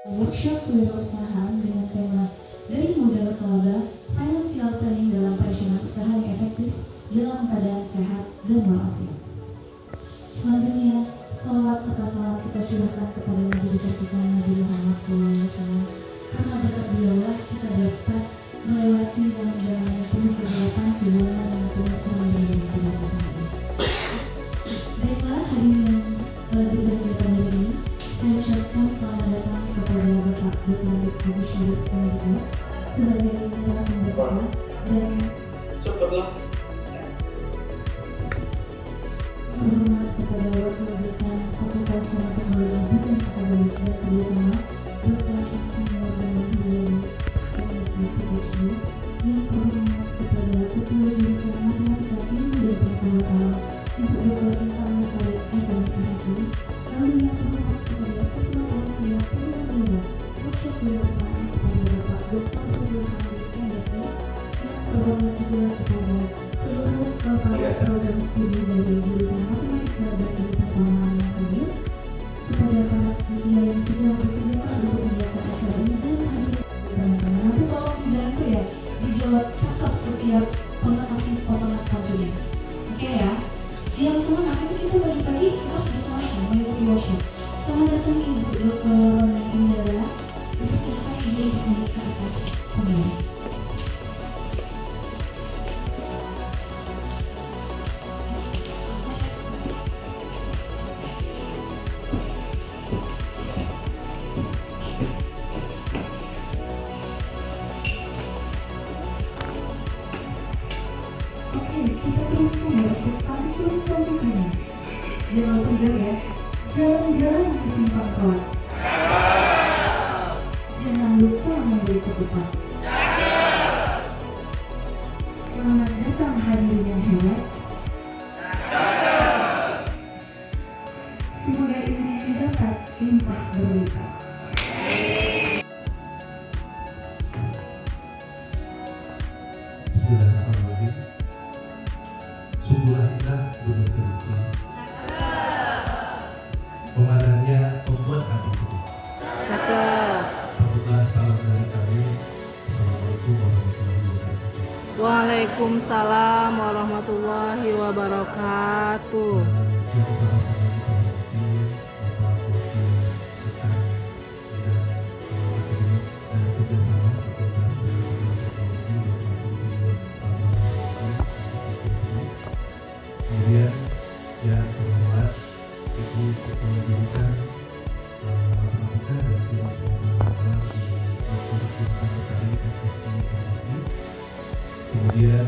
Workshop kewirausahaan dengan tema dari modal ke laba, financial planning dalam perencanaan usaha yang efektif dalam keadaan sehat dan walafiat. Selanjutnya, salawat serta salam kita curahkan kepada Nabi besar kita Nabi Muhammad SAW. Karena berkat beliaulah kita dapat melewati jalan-jalan yang penuh kegelapan, kegelapan yang penuh kemampuan dan kebahagiaan. Baiklah, hadirin yang berbahagia pada hari ini, saya ucapkan selamat datang kepada Bapak Dr. Rizky Syarif MDS sebagai narasumber kita dan hormat kepada Wakil Dekan Fakultas Teknologi dan Akademik dan Kerjasama Dr. Insinyur Dani Hidayani MPhD, yang terhormat kepada Ketua Jurusan Matematika Ilmu dan Pengetahuan untuk Dr. Intan Khalid SMPC, lalu yang terhormat kepada Ketua Panitia Penyelenggara Workshop Kewirausahaan kepada Bapak Dr. Fadil Hamid MSc, yang terhormat juga kepada seluruh Bapak program studi dari jurusan Matematika dan Ilmu Pengetahuan yang hadir, kepada para media yang sudah bekerja untuk menyiapkan acara ini dan hadir teman-teman. Nanti tolong dibantu ya dijawab cakap setiap potongan satunya. Oke ya. Siang semua, akhirnya kita pagi-pagi kita harus bersama mengikuti workshop. Selamat datang Ibu Dr. Rona Indra. Dipersilakan Ibu untuk naik ke atas panggung. Oke, kita teruskan ya. Tapi tulis tantangannya. Jangan lupa ya. Jalan-jalan ke simpang kelak. Jangan lupa membeli ketupat. Selamat datang hadirin yang hebat. Semoga ilmu yang didapat limpah berlimpah. Bismillahirrahmanirrahim. Sungguhlah indah gunung Keruki. Pemandangannya membuat hati sedih. Cakep. Sambutlah salam dari kami. Assalamualaikum warahmatullahi wabarakatuh. Waalaikumsalam warahmatullahi wabarakatuh. Yang pertama kami hormati Bapak Wakil Dekan Bidang Akademik dan Kerjasama Fakultas Teknologi Bapak Insinyur Dani. Kemudian yang terhormat Ibu Ketua Jurusan Matematika dan Ilmu Pengetahuan di Jurusan Akademik FSI Informasi. Kemudian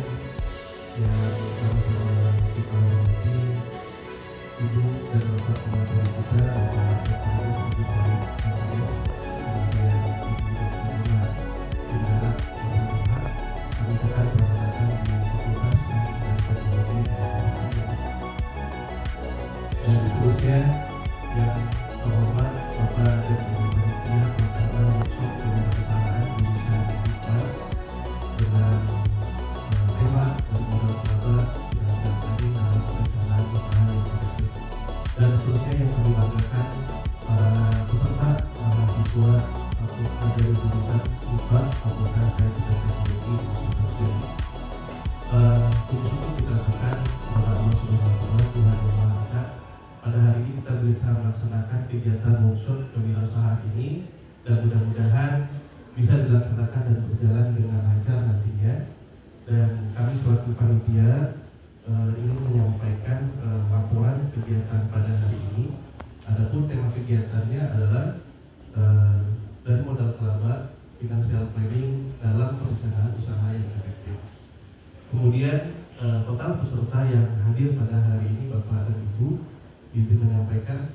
yang sama-sama kita hormati Ibu dan Bapak pengajar kita, Bapak Dr. Rizky Syarif MDS, kemudian Ibu Dr. Ina Indra Mahmud, kami akan perkenalkan di Fakultas Sains dan Teknologi dan seterusnya yang terhormat Bapak dan Ibu Panitia Pelaksana Workshop Kewirausahaan jurusan IPA dengan tema dan modal laba dan planning dalam perencanaan usaha yang efektif, dan seterusnya yang kami banggakan para peserta mahasiswa fakultas dari jurusan IPA Fakultas Sains dan Teknologi Universitas Indonesia. Syukur kita lakukan kepada Allah Subhanahu wa Ta'ala, Tuhan yang Maha Esa. Pada hari ini kita bisa melaksanakan kegiatan workshop kewirausahaan ini, dan mudah-mudahan bisa dilaksanakan dan berjalan dengan lancar nantinya. Dan kami selaku panitia ingin menyampaikan laporan kegiatan pada hari ini. Adapun tema kegiatannya adalah dari modal ke laba, financial planning dalam perencanaan usaha yang efektif. Kemudian total peserta yang hadir pada hari ini Bapak dan Ibu, izin menyampaikan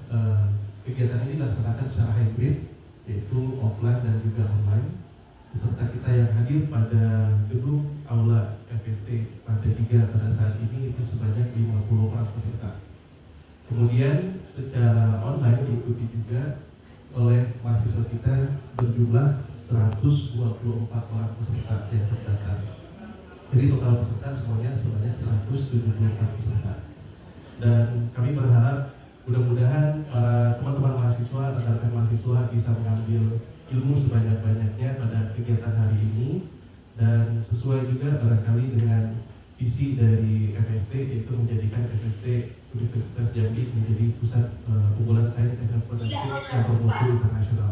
kegiatan ini dilaksanakan secara hybrid, yaitu offline dan juga online. Peserta kita yang hadir pada gedung Aula FST lantai 3 pada saat ini itu sebanyak 54 peserta. Kemudian secara online diikuti juga oleh mahasiswa kita berjumlah 124 orang peserta yang terdaftar. Jadi total peserta semuanya sebanyak 174 peserta. Dan kami berharap Mudah-mudahan para teman-teman mahasiswa, rekan-rekan mahasiswa bisa mengambil ilmu sebanyak-banyaknya pada kegiatan hari ini, dan sesuai juga barangkali dengan visi dari FST, yaitu menjadikan FST Universitas Jambi menjadi pusat unggulan sains teknologi yang bermutu internasional.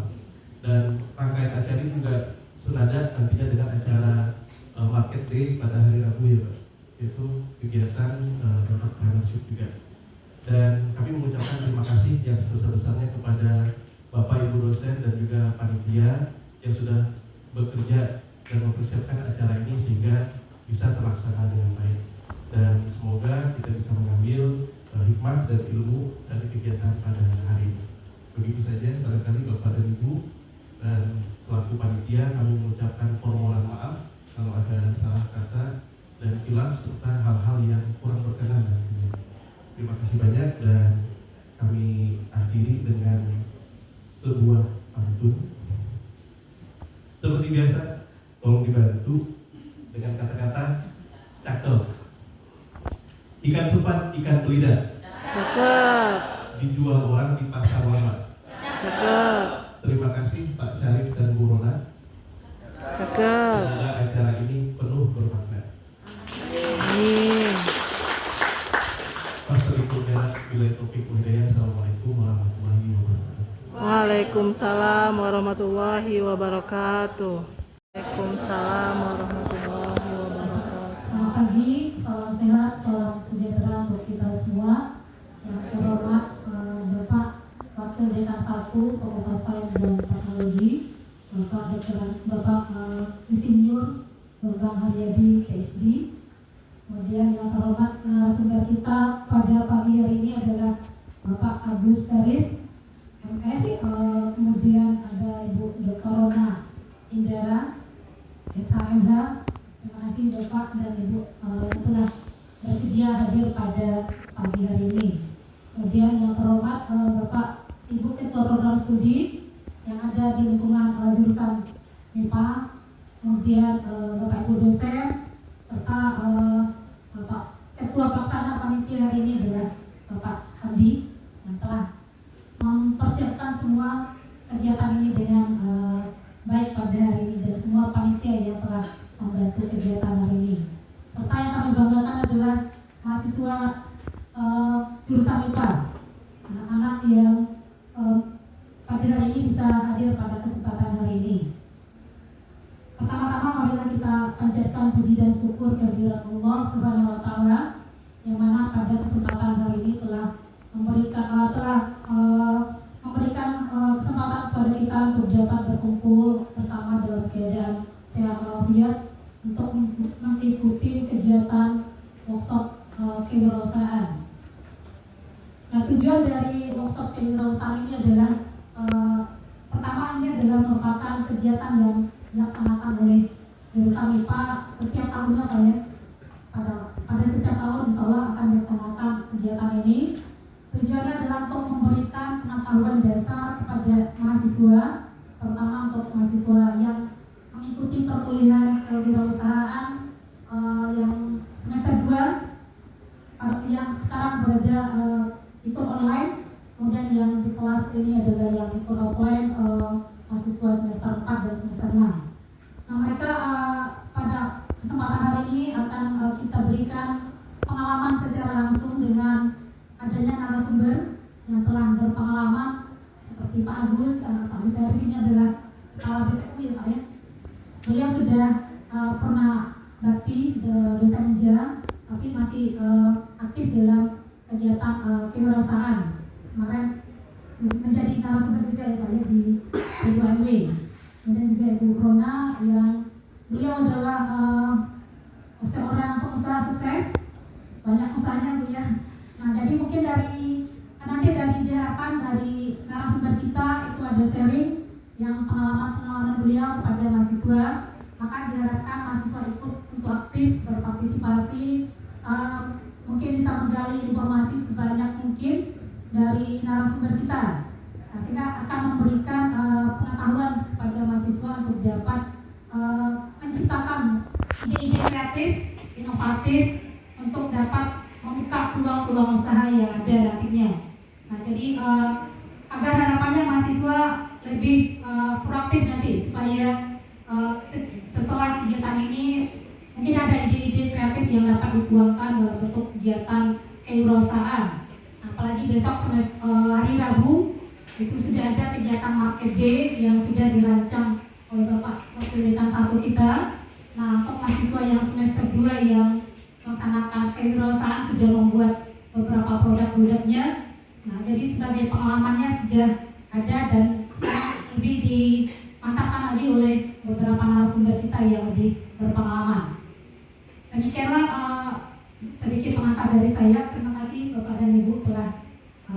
Dan rangkaian acara ini juga senada nantinya dengan acara Market Day pada hari Rabu ya Pak, yaitu kegiatan entrepreneurship juga. Dan kami mengucapkan terima kasih yang sebesar-besarnya kepada Bapak Ibu dosen dan juga panitia yang sudah bekerja dan mempersiapkan acara ini sehingga bisa terlaksana dengan baik. Dan semoga kita bisa mengambil hikmah dan ilmu dari kegiatan pada hari ini. Begitu saja barangkali Bapak dan Ibu, dan selaku panitia kami mengucapkan permohonan maaf kalau ada salah kata dan khilaf serta hal-hal yang kurang berkenan. Terima kasih banyak, dan kami akhiri dengan sebuah pantun. Seperti biasa, tolong dibantu dengan kata-kata cakep. Ikan sepat, ikan belida. Cakep. Dijual orang di pasar lama. Cakep. Terima kasih Pak Syarif dan Bu Rona. Cakep. Semoga acara ini penuh bermakna. Amin. Bila topik hidayah. Assalamualaikum warahmatullahi wabarakatuh. Waalaikumsalam warahmatullahi wabarakatuh. Waalaikumsalam warahmatullahi wabarakatuh. Selamat pagi, salam sehat, salam sejahtera untuk kita semua. Yang terhormat Bapak Wakil Dekan 1 Fakultas Sains dan Teknologi, Bapak Insinyur Bambang Haryadi PhD. Kemudian yang terhormat narasumber kita pada pagi hari ini adalah Bapak Agus Syarif MS, kemudian ada Ibu Dr. Rona Indara SHMH. Terima kasih Bapak dan Ibu yang telah bersedia hadir pada pagi hari ini. Kemudian yang terhormat Bapak Ibu Ketua Program Studi yang ada di lingkungan jurusan MIPA, kemudian Bapak Ibu dosen, serta Bapak Ketua Pelaksana Panitia hari ini adalah Bapak Hadi yang telah mempersiapkan semua kegiatan ini dengan baik pada hari ini, dan semua panitia yang telah membantu kegiatan hari ini. Serta yang kami banggakan adalah mahasiswa jurusan MIPA, anak-anak yang pada hari ini bisa hadir pada kesempatan hari ini. Pertama-tama marilah kita panjatkan puji dan syukur kehadirat Allah Subhanahu wa taala yang mana pada kesempatan hari ini telah memberikan kesempatan kepada kita untuk dapat berkumpul bersama dalam keadaan sehat walafiat untuk mengikuti kegiatan workshop kewirausahaan. Nah, tujuan dari workshop kewirausahaan ini adalah pertama, ini adalah merupakan kegiatan yang dilaksanakan oleh jurusan MIPA setiap tahunnya Pak ya. Pada setiap tahun insya Allah akan dilaksanakan kegiatan ini. Tujuannya adalah untuk memberikan pengetahuan dasar kepada mahasiswa, terutama untuk mahasiswa yang mengikuti perkuliahan kewirausahaan yang semester 2 yang sekarang berada ikut online, kemudian yang di kelas ini adalah yang ikut offline mahasiswa semester 4 dan semester 6. Nah, mereka pada kesempatan hari ini akan kita berikan pengalaman secara langsung dengan adanya narasumber yang telah berpengalaman seperti Pak Agus. Pak Agus Syarif ini adalah kepala BPU ya Pak ya. Beliau sudah pernah bakti dosen menja, tapi masih aktif dalam kegiatan kewirausahaan. Kemarin menjadi narasumber juga ya Pak ya di BUMW. Kemudian juga Ibu Rona yang beliau adalah seorang pengusaha sukses, banyak usahanya Bu ya. Nah, jadi mungkin nanti dari diharapkan dari narasumber kita itu ada sharing yang pengalaman beliau kepada mahasiswa, maka diharapkan mahasiswa ikut untuk aktif berpartisipasi, mungkin bisa menggali informasi sebanyak mungkin dari narasumber kita, sehingga akan memberikan pengetahuan kepada mahasiswa untuk dapat menciptakan ide-ide kreatif, inovatif untuk dapat membuka peluang-peluang usaha yang ada nantinya. Nah, Jadi agar harapannya mahasiswa lebih proaktif nanti supaya setelah kegiatan ini mungkin ada ide-ide kreatif yang dapat dituangkan dalam bentuk kegiatan kewirausahaan. Apalagi besok hari Rabu itu sudah ada kegiatan market day yang sudah dirancang oleh Bapak Wakil Dekan 1 kita. Nah, untuk mahasiswa yang semester 2 yang melaksanakan kewirausahaan sudah membuat beberapa produk-produknya. Nah, jadi sebagai pengalamannya sudah ada dan lebih dimantapkan lagi oleh beberapa narasumber kita yang lebih berpengalaman. Demikianlah sedikit pengantar dari saya. Terima kasih Bapak dan Ibu telah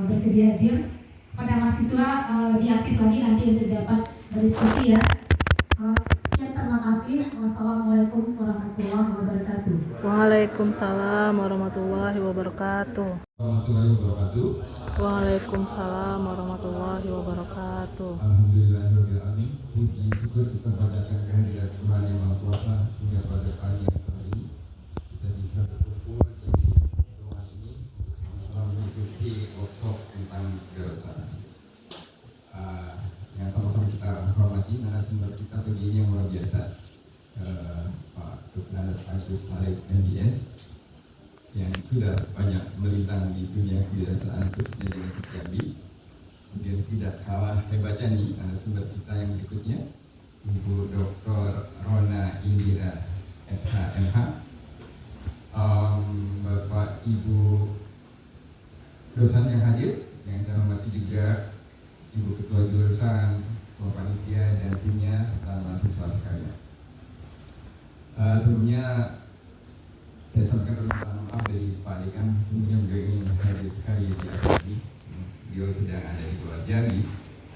bersedia hadir. Pada mahasiswa lebih aktif lagi nanti untuk dapat berdiskusi ya. Sekian, terima kasih. Wassalamualaikum warahmatullahi wabarakatuh. Waalaikumsalam warahmatullahi wabarakatuh. Warahmatullahi wabarakatuh. Waalaikumsalam warahmatullahi wabarakatuh. Alhamdulillahirabbil alamin. Puji syukur kita panjatkan kehadirat Tuhan Yang Maha Kuasa sehingga pada pagi yang hari ini kita bisa berkumpul di ruangan ini untuk sama-sama mengikuti workshop tentang kewirausahaan. Yang sama-sama kita hormati narasumber kita pagi ini yang luar biasa, Pak Dr. Agus Said MBS, yang sudah banyak melintang di dunia kewirausahaan khususnya di Jambi. Kemudian tidak kalah hebatnya nih narasumber kita yang berikutnya, Ibu Dr. Rona Indira SHMH, Bapak Ibu dosen yang hadir, yang saya hormati juga Ibu Ketua Jurusan, Ketua Panitia dan timnya serta mahasiswa sekalian. Sebelumnya saya sampaikan permintaan maaf dari Pak Dekan, sebelumnya beliau ini hadir sekali di acara ini. Beliau sedang ada di luar Jambi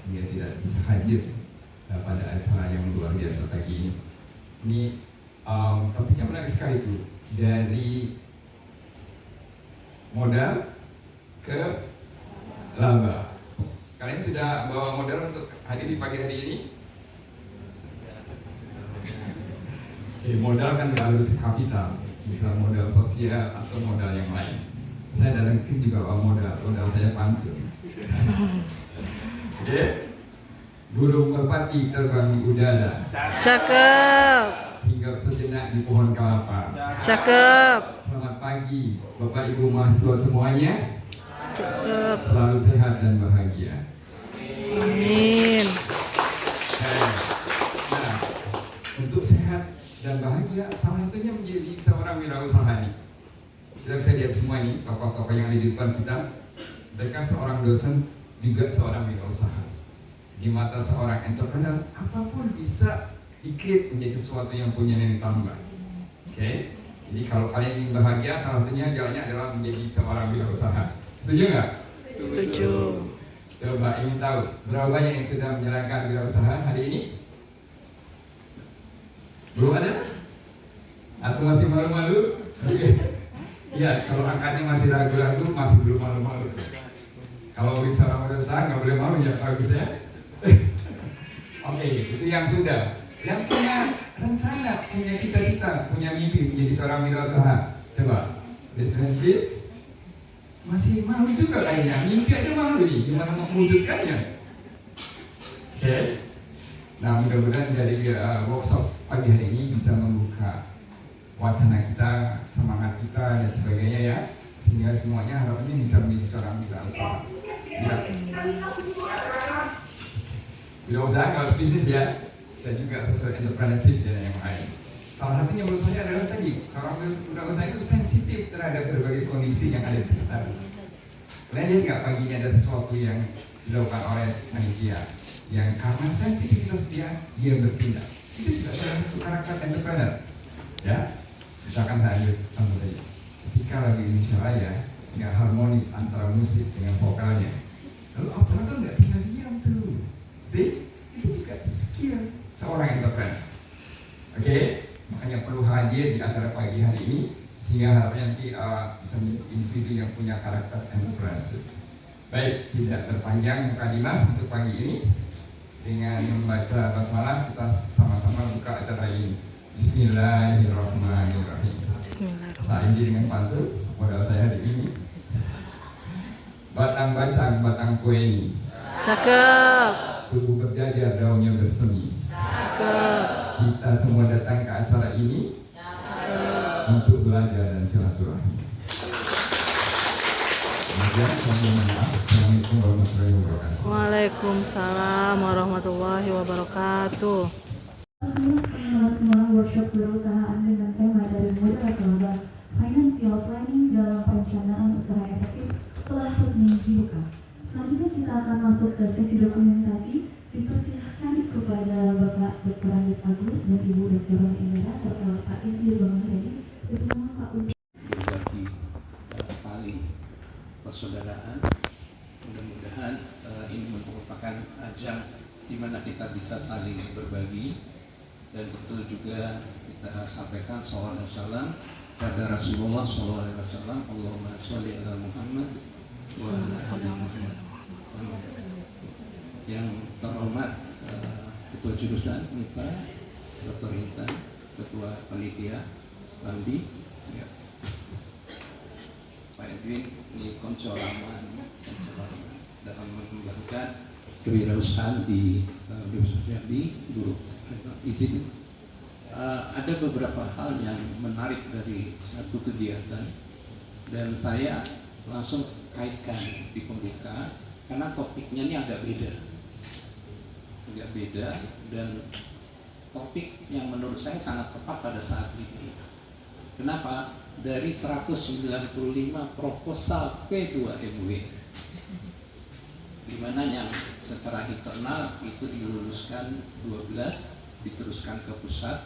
sehingga tidak bisa hadir pada acara yang luar biasa pagi ini. Ini topiknya menarik sekali itu, dari modal ke laba. Kalian sudah bawa modal untuk hadir di pagi hari ini? Modal kan harus kapital, bisa modal sosial atau modal yang lain. Saya datang sini juga bawa modal saya pantun. Oke. Burung merpati terbang di udara. Cakep. Hinggap sejenak di pohon kelapa. Cakep. Selamat pagi Bapak Ibu mahasiswa semuanya. Cakep. Selalu sehat dan bahagia. Amin. Nah, untuk sehat dan bahagia salah satunya menjadi seorang wirausaha nih. Kita bisa lihat semua nih tokoh-tokoh yang ada di depan kita. Mereka seorang dosen juga seorang wirausaha. Di mata seorang entrepreneur, apapun bisa di-create menjadi sesuatu yang punya nilai tambah. Oke? Jadi kalau kalian ingin bahagia, salah satunya jalannya adalah menjadi seorang wirausaha. Setuju nggak? Setuju. Coba ingin tahu berapa banyak yang sudah menjalankan wirausaha hari ini? Belum ada? Atau masih malu-malu? Iya, kalau angkanya masih ragu-ragu, masih belum malu-malu. Kalau seorang wirausaha nggak boleh malu ya, bagus ya. Oke, itu yang sudah. Yang punya rencana, punya cita-cita, punya mimpi menjadi seorang wirausaha. Coba, please. Masih malu juga kayaknya, mimpi aja malu nih, gimana mau mewujudkannya? Oke. Nah, mudah-mudahan dari workshop pagi hari ini bisa membuka wacana kita, semangat kita dan sebagainya ya, sehingga semuanya harapannya bisa menjadi seorang wirausaha. Wirausaha harus bisnis ya, saya juga sesuai entrepreneurship dan yang lain. Salah satunya menurut saya adalah tadi, seorang wirausaha itu sensitif terhadap berbagai kondisi yang ada di sekitar. Kalian lihat nggak pagi ini ada sesuatu yang dilakukan oleh manusia yang karena sensitivitas dia bertindak. Itu juga salah satu karakter entrepreneur. Ya, misalkan saya ambil contoh tadi, ketika lagu Indonesia Raya nggak harmonis antara musik dengan vokalnya, lalu operator nggak tinggal diam tuh. See, itu juga skill seorang entrepreneur. Oke? Makanya perlu hadir di acara pagi hari ini sehingga harapannya nanti bisa menjadi individu yang punya karakter entrepreneur. Baik, tidak terpanjang mukadimah untuk pagi ini. Dengan membaca basmalah kita sama-sama buka acara ini. Bismillahirrahmanirrahim. Bismillahirrahmanirrahim. Saya ini dengan pantun modal saya hari ini. batang bacang, batang kue. Cakep. Tubuh berjajar, daunnya bersemi. Cakep. Kita semua datang ke acara ini untuk belajar dan silaturahmi. Kemudian kami mohon maaf. Assalamualaikum warahmatullahi wabarakatuh. Waalaikumsalam warahmatullahi wabarakatuh. Semua workshop perusahaan dengan tema dari modal keluarga financial planning dalam perencanaan usaha efektif telah resmi dibuka. Selanjutnya kita akan masuk ke sesi dokumentasi. Dipersilahkan kepada Bapak Dr. Andes Agus dan Ibu Dr. Roni Indra serta Pak Isir Bang Hedi bersama Pak Udi. Berbagi tali persaudaraan. Mudah-mudahan ini merupakan ajang di mana kita bisa saling berbagi, dan betul juga kita sampaikan salawat dan salam pada Rasulullah SAW. Allahumma sholli ala Muhammad wa ala ali Muhammad. Yang terhormat Ketua Jurusan MIPA Dr. Intan, Ketua Panitia Bandi, siap. Pak Edwin ini konco lama dalam mengembangkan kewirausahaan di Universitas Jambi. Guru izin ada beberapa hal yang menarik dari satu kegiatan, dan saya langsung kaitkan di pembuka karena topiknya ini agak beda, dan topik yang menurut saya sangat tepat pada saat ini. Kenapa? Dari 195 proposal P2MW, di mana yang secara internal itu diluluskan 12, diteruskan ke pusat.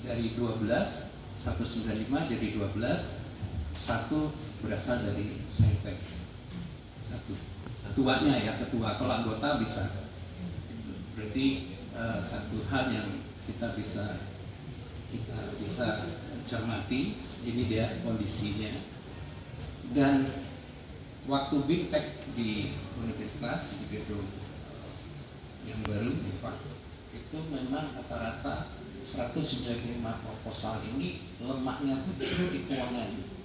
Dari 12, 195 jadi 12, satu berasal dari Saintex. Satu. Ketuanya ya, ketua. Kalau anggota bisa. Berarti satu hal yang kita bisa cermati, ini dia kondisinya. Dan waktu Big Tech di universitas, di gedung yang baru itu memang rata-rata 195 proposal ini lemahnya tuh justru di keuangan.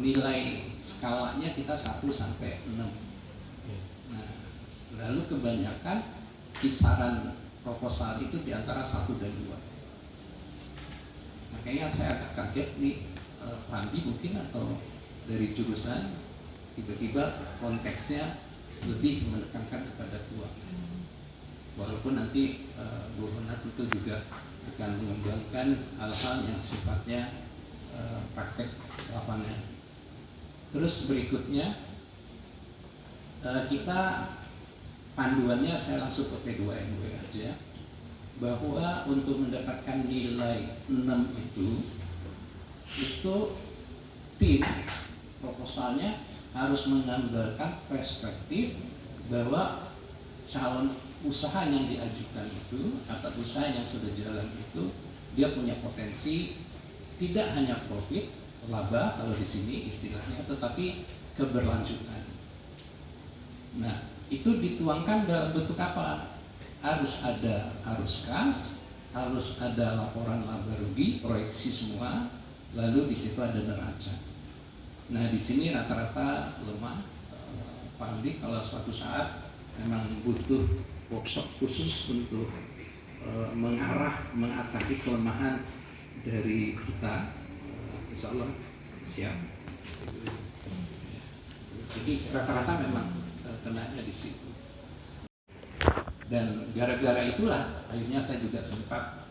Nilai skalanya kita 1 sampai 6. Nah, lalu kebanyakan kisaran proposal itu di antara 1 dan 2. Makanya saya agak kaget nih, Pandi mungkin atau dari jurusan tiba-tiba konteksnya lebih menekankan kepada keuangan. Walaupun nanti Bu Hona tentu juga akan mengembangkan hal-hal yang sifatnya praktek lapangan. Terus berikutnya kita panduannya saya langsung ke P2MW aja, bahwa untuk mendapatkan nilai 6 itu tim proposalnya harus menggambarkan perspektif bahwa calon usaha yang diajukan itu atau usaha yang sudah jalan itu dia punya potensi tidak hanya profit, laba kalau di sini istilahnya, tetapi keberlanjutan. Nah, itu dituangkan dalam bentuk apa? Harus ada arus kas, harus ada laporan laba rugi, proyeksi semua, lalu di situ ada neraca. Nah, di sini rata-rata lemah. Pak Andi kalau suatu saat memang butuh workshop khusus untuk mengatasi kelemahan dari kita, insya Allah siap. Jadi rata-rata memang kenanya di situ. Dan gara-gara itulah akhirnya saya juga sempat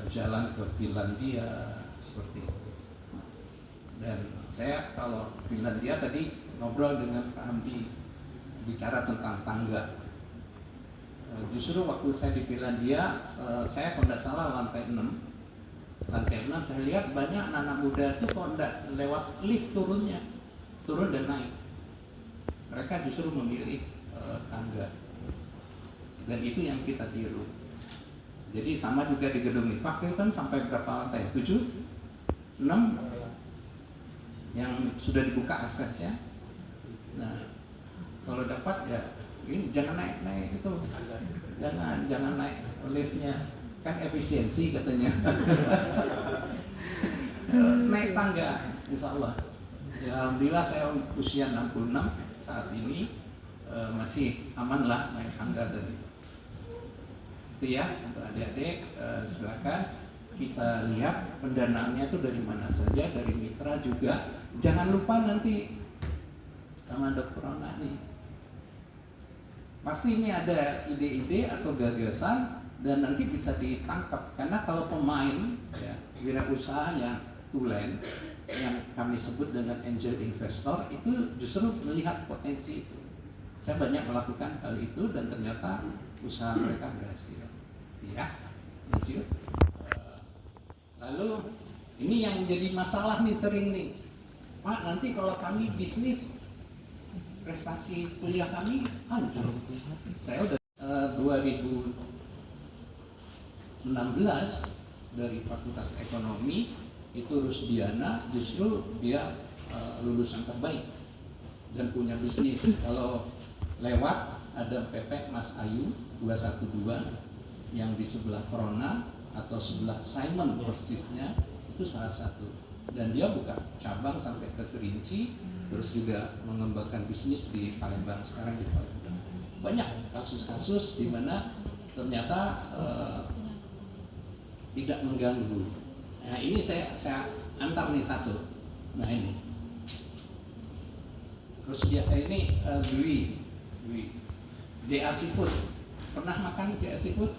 jalan ke Finlandia seperti itu. Dan saya kalau Finlandia tadi ngobrol dengan Pak Hamdi bicara tentang tangga. Justru waktu saya di Finlandia, saya kalau tidak salah lantai 6 saya lihat banyak anak muda itu kok tidak lewat lift turun dan naik. Mereka justru memilih tangga. Dan itu yang kita tiru. Jadi sama juga di gedung MIPA itu kan sampai berapa lantai? 7? 6? Yang sudah dibuka aksesnya. Nah, kalau dapat ya ini jangan naik itu. Jangan naik liftnya. Kan efisiensi katanya. Naik tangga, insya Allah. Ya, alhamdulillah saya usia 66 saat ini masih aman lah naik tangga tadi. Itu ya untuk adik-adik, silakan kita lihat pendanaannya itu dari mana saja, dari mitra juga. Jangan lupa nanti sama Dr. Rona nih. Pasti ini ada ide-ide atau gagasan dan nanti bisa ditangkap, karena kalau pemain ya, wirausaha yang tulen yang kami sebut dengan angel investor itu justru melihat potensi itu. Saya banyak melakukan hal itu dan ternyata usaha mereka berhasil. Ya, lanjut. Lalu ini yang menjadi masalah nih sering nih, Pak, nanti kalau kami bisnis prestasi kuliah kami hancur. Saya udah 2016 dari Fakultas Ekonomi itu Rusdiana, justru dia lulusan terbaik dan punya bisnis. Kalau lewat ada PP Mas Ayu 212 yang di sebelah Corona atau sebelah Simon persisnya, itu salah satu, dan dia buka cabang sampai ke Kerinci, terus juga mengembangkan bisnis di Palembang, sekarang di Palembang. Banyak kasus-kasus di mana ternyata tidak mengganggu. Nah ini saya antar nih satu. Nah ini, terus dia ini Dwi JA Seafood. Pernah makan JA Seafood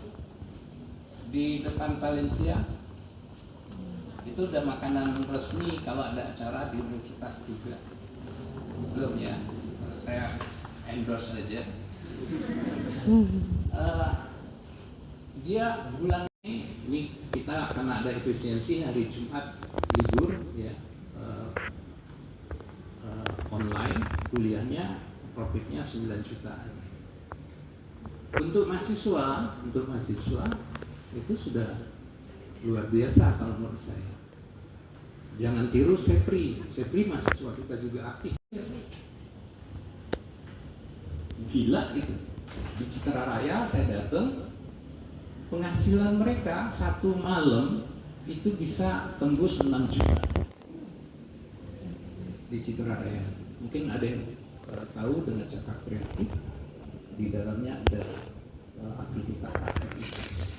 di depan Valencia? Itu udah makanan resmi kalau ada acara di universitas juga. Belum ya, saya endorse saja. Dia bulan ini kita karena ada efisiensi hari Jumat libur ya, online kuliahnya profitnya 9 jutaan. Untuk mahasiswa itu sudah luar biasa kalau menurut saya. Jangan tiru Sepri mahasiswa kita juga aktif. Gila itu. Di Citra Raya saya datang, penghasilan mereka satu malam itu bisa tembus 6 juta di Citra Raya. Mungkin ada yang tahu dengan Cakap Kreatif, di dalamnya ada aktivitas.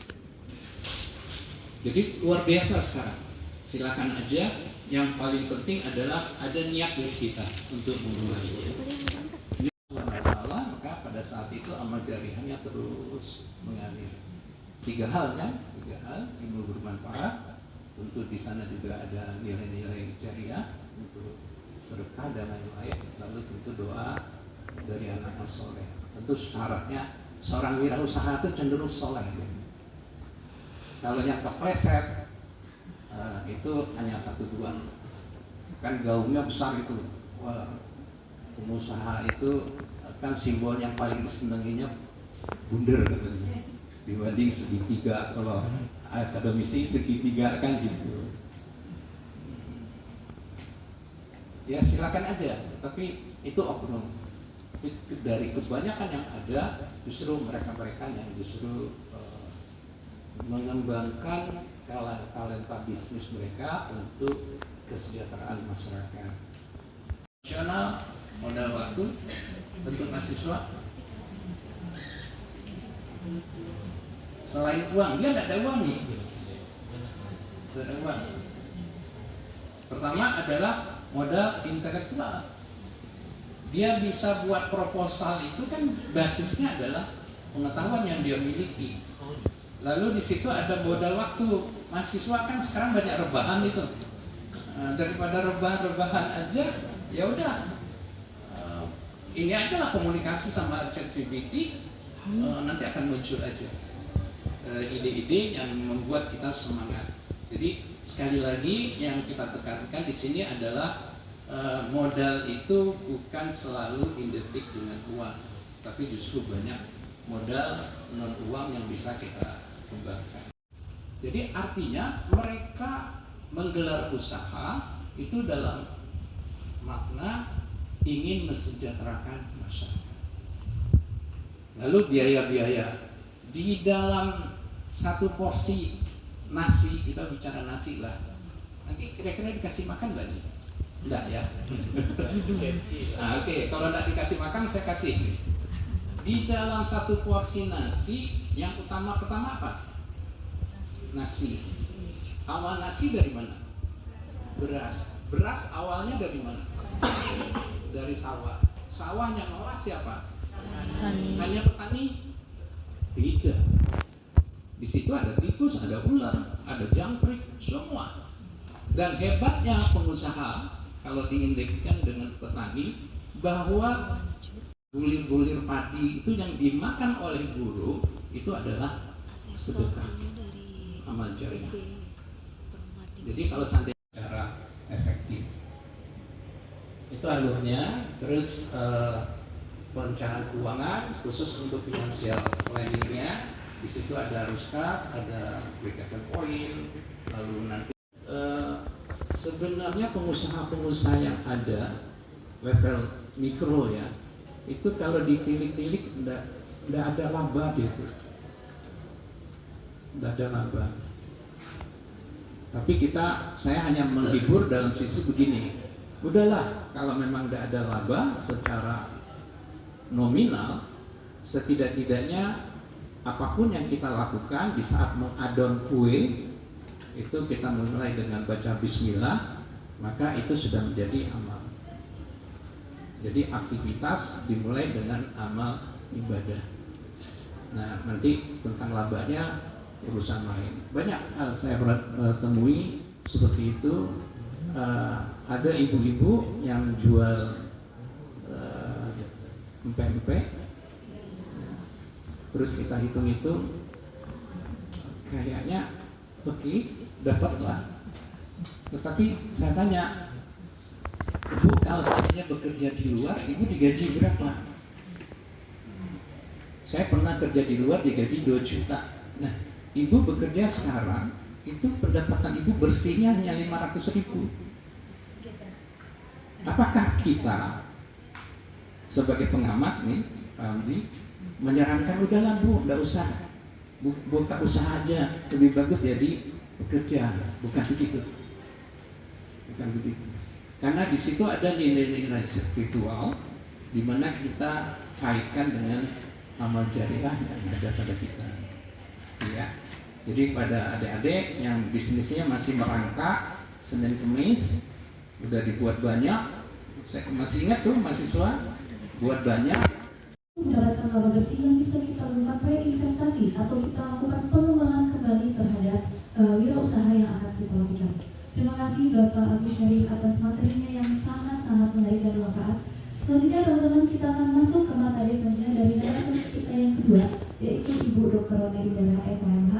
Jadi luar biasa sekarang. Silakan aja. Yang paling penting adalah ada niat dari kita untuk memulai. Ini maka pada saat itu amal jariyahnya terus mengalir. 3 hal kan? 3 hal ilmu bermanfaat. Tentu di sana juga ada nilai-nilai jariyah untuk sedekah dan lain-lain. Lalu tentu doa dari anak yang soleh. Tentu syaratnya seorang wirausaha itu cenderung soleh. Kalau yang kepleset itu hanya 1-2, kan gaungnya besar itu. Wah, pengusaha itu kan simbol yang paling disenanginya bunder katanya, dibanding segitiga. Kalau akademisi segitiga kan gitu. Ya silakan aja, tapi itu oknum. Dari kebanyakan yang ada, justru mereka yang justru mengembangkan talenta bisnis mereka untuk kesejahteraan masyarakat. Nasional modal waktu untuk mahasiswa. Selain uang, dia tidak ada uang nih. Tidak ada uang. Pertama adalah modal intelektual. Dia bisa buat proposal itu kan basisnya adalah pengetahuan yang dia miliki. Lalu di situ ada modal waktu. Mahasiswa kan sekarang banyak rebahan itu. Daripada rebahan aja, ya udah. Ini aja lah komunikasi sama ChatGPT, nanti akan muncul aja ide-ide yang membuat kita semangat. Jadi sekali lagi yang kita tekankan di sini adalah modal itu bukan selalu identik dengan uang, tapi justru banyak modal non uang yang bisa kita kembangkan. Jadi artinya mereka menggelar usaha itu dalam makna ingin mensejahterakan masyarakat. Lalu biaya-biaya di dalam satu porsi nasi, kita bicara nasi lah, nanti kira-kira dikasih makan nggak nih? Enggak ya? Nah, oke, kalau enggak dikasih makan saya kasih. Di dalam satu porsi nasi, yang pertama apa? Nasi. Awal nasi dari mana? Beras. Beras awalnya dari mana? Dari sawah. Sawahnya ngolah siapa? Petani. Hanya petani? Tidak. Di situ ada tikus, ada ular, ada jangkrik, semua. Dan hebatnya pengusaha kalau diindekskan dengan petani bahwa bulir-bulir padi itu yang dimakan oleh burung itu adalah sedekah, amal jariah. Jadi kalau seandainya secara efektif itu alurnya. Terus perencanaan keuangan khusus untuk financial planningnya, di situ ada Ruskas, ada break-even point, lalu nanti sebenarnya pengusaha-pengusaha yang ada level mikro ya, itu kalau ditilik-tilik enggak ada laba dia itu, enggak ada laba. Tapi saya hanya menghibur dalam sisi begini, udahlah kalau memang enggak ada laba secara nominal, setidak-tidaknya apapun yang kita lakukan di saat mengadon kue itu kita mulai dengan baca bismillah, maka itu sudah menjadi amal. Jadi aktivitas dimulai dengan amal ibadah. Nah, nanti tentang labanya urusan lain. Banyak hal saya temui seperti itu. Ada ibu-ibu yang jual empek-empek, terus kita hitung-hitung kayaknya oke, dapatlah. Tetapi saya tanya, Ibu kalau seandainya bekerja di luar, Ibu digaji berapa? Saya pernah kerja di luar digaji 2 juta. Nah, Ibu bekerja sekarang, itu pendapatan Ibu bersihnya hanya 500.000. Apakah kita sebagai pengamat nih, Pak Amdi, menyarankan udahlah Bu, enggak usah buka usaha aja, lebih bagus jadi pekerja? Bukan begitu. Bukan begitu. Karena di situ ada nilai-nilai spiritual di mana kita kaitkan dengan amal jariah yang ada pada kita. Ya. Jadi pada adik-adik yang bisnisnya masih merangkak Senin Kemis, udah dibuat banyak. Saya masih ingat tuh mahasiswa buat banyak. Mendapatkan laba bersih yang bisa kita lakukan reinvestasi atau kita lakukan pengembangan kembali terhadap wirausaha yang akan kita lakukan. Terima kasih Bapak Agus Syarif atas materinya yang sangat-sangat menarik dan bermanfaat. Selanjutnya teman-teman kita akan masuk ke materi selanjutnya dari narasumber kita yang kedua, yaitu Ibu Dr. Rona Indahra SMH,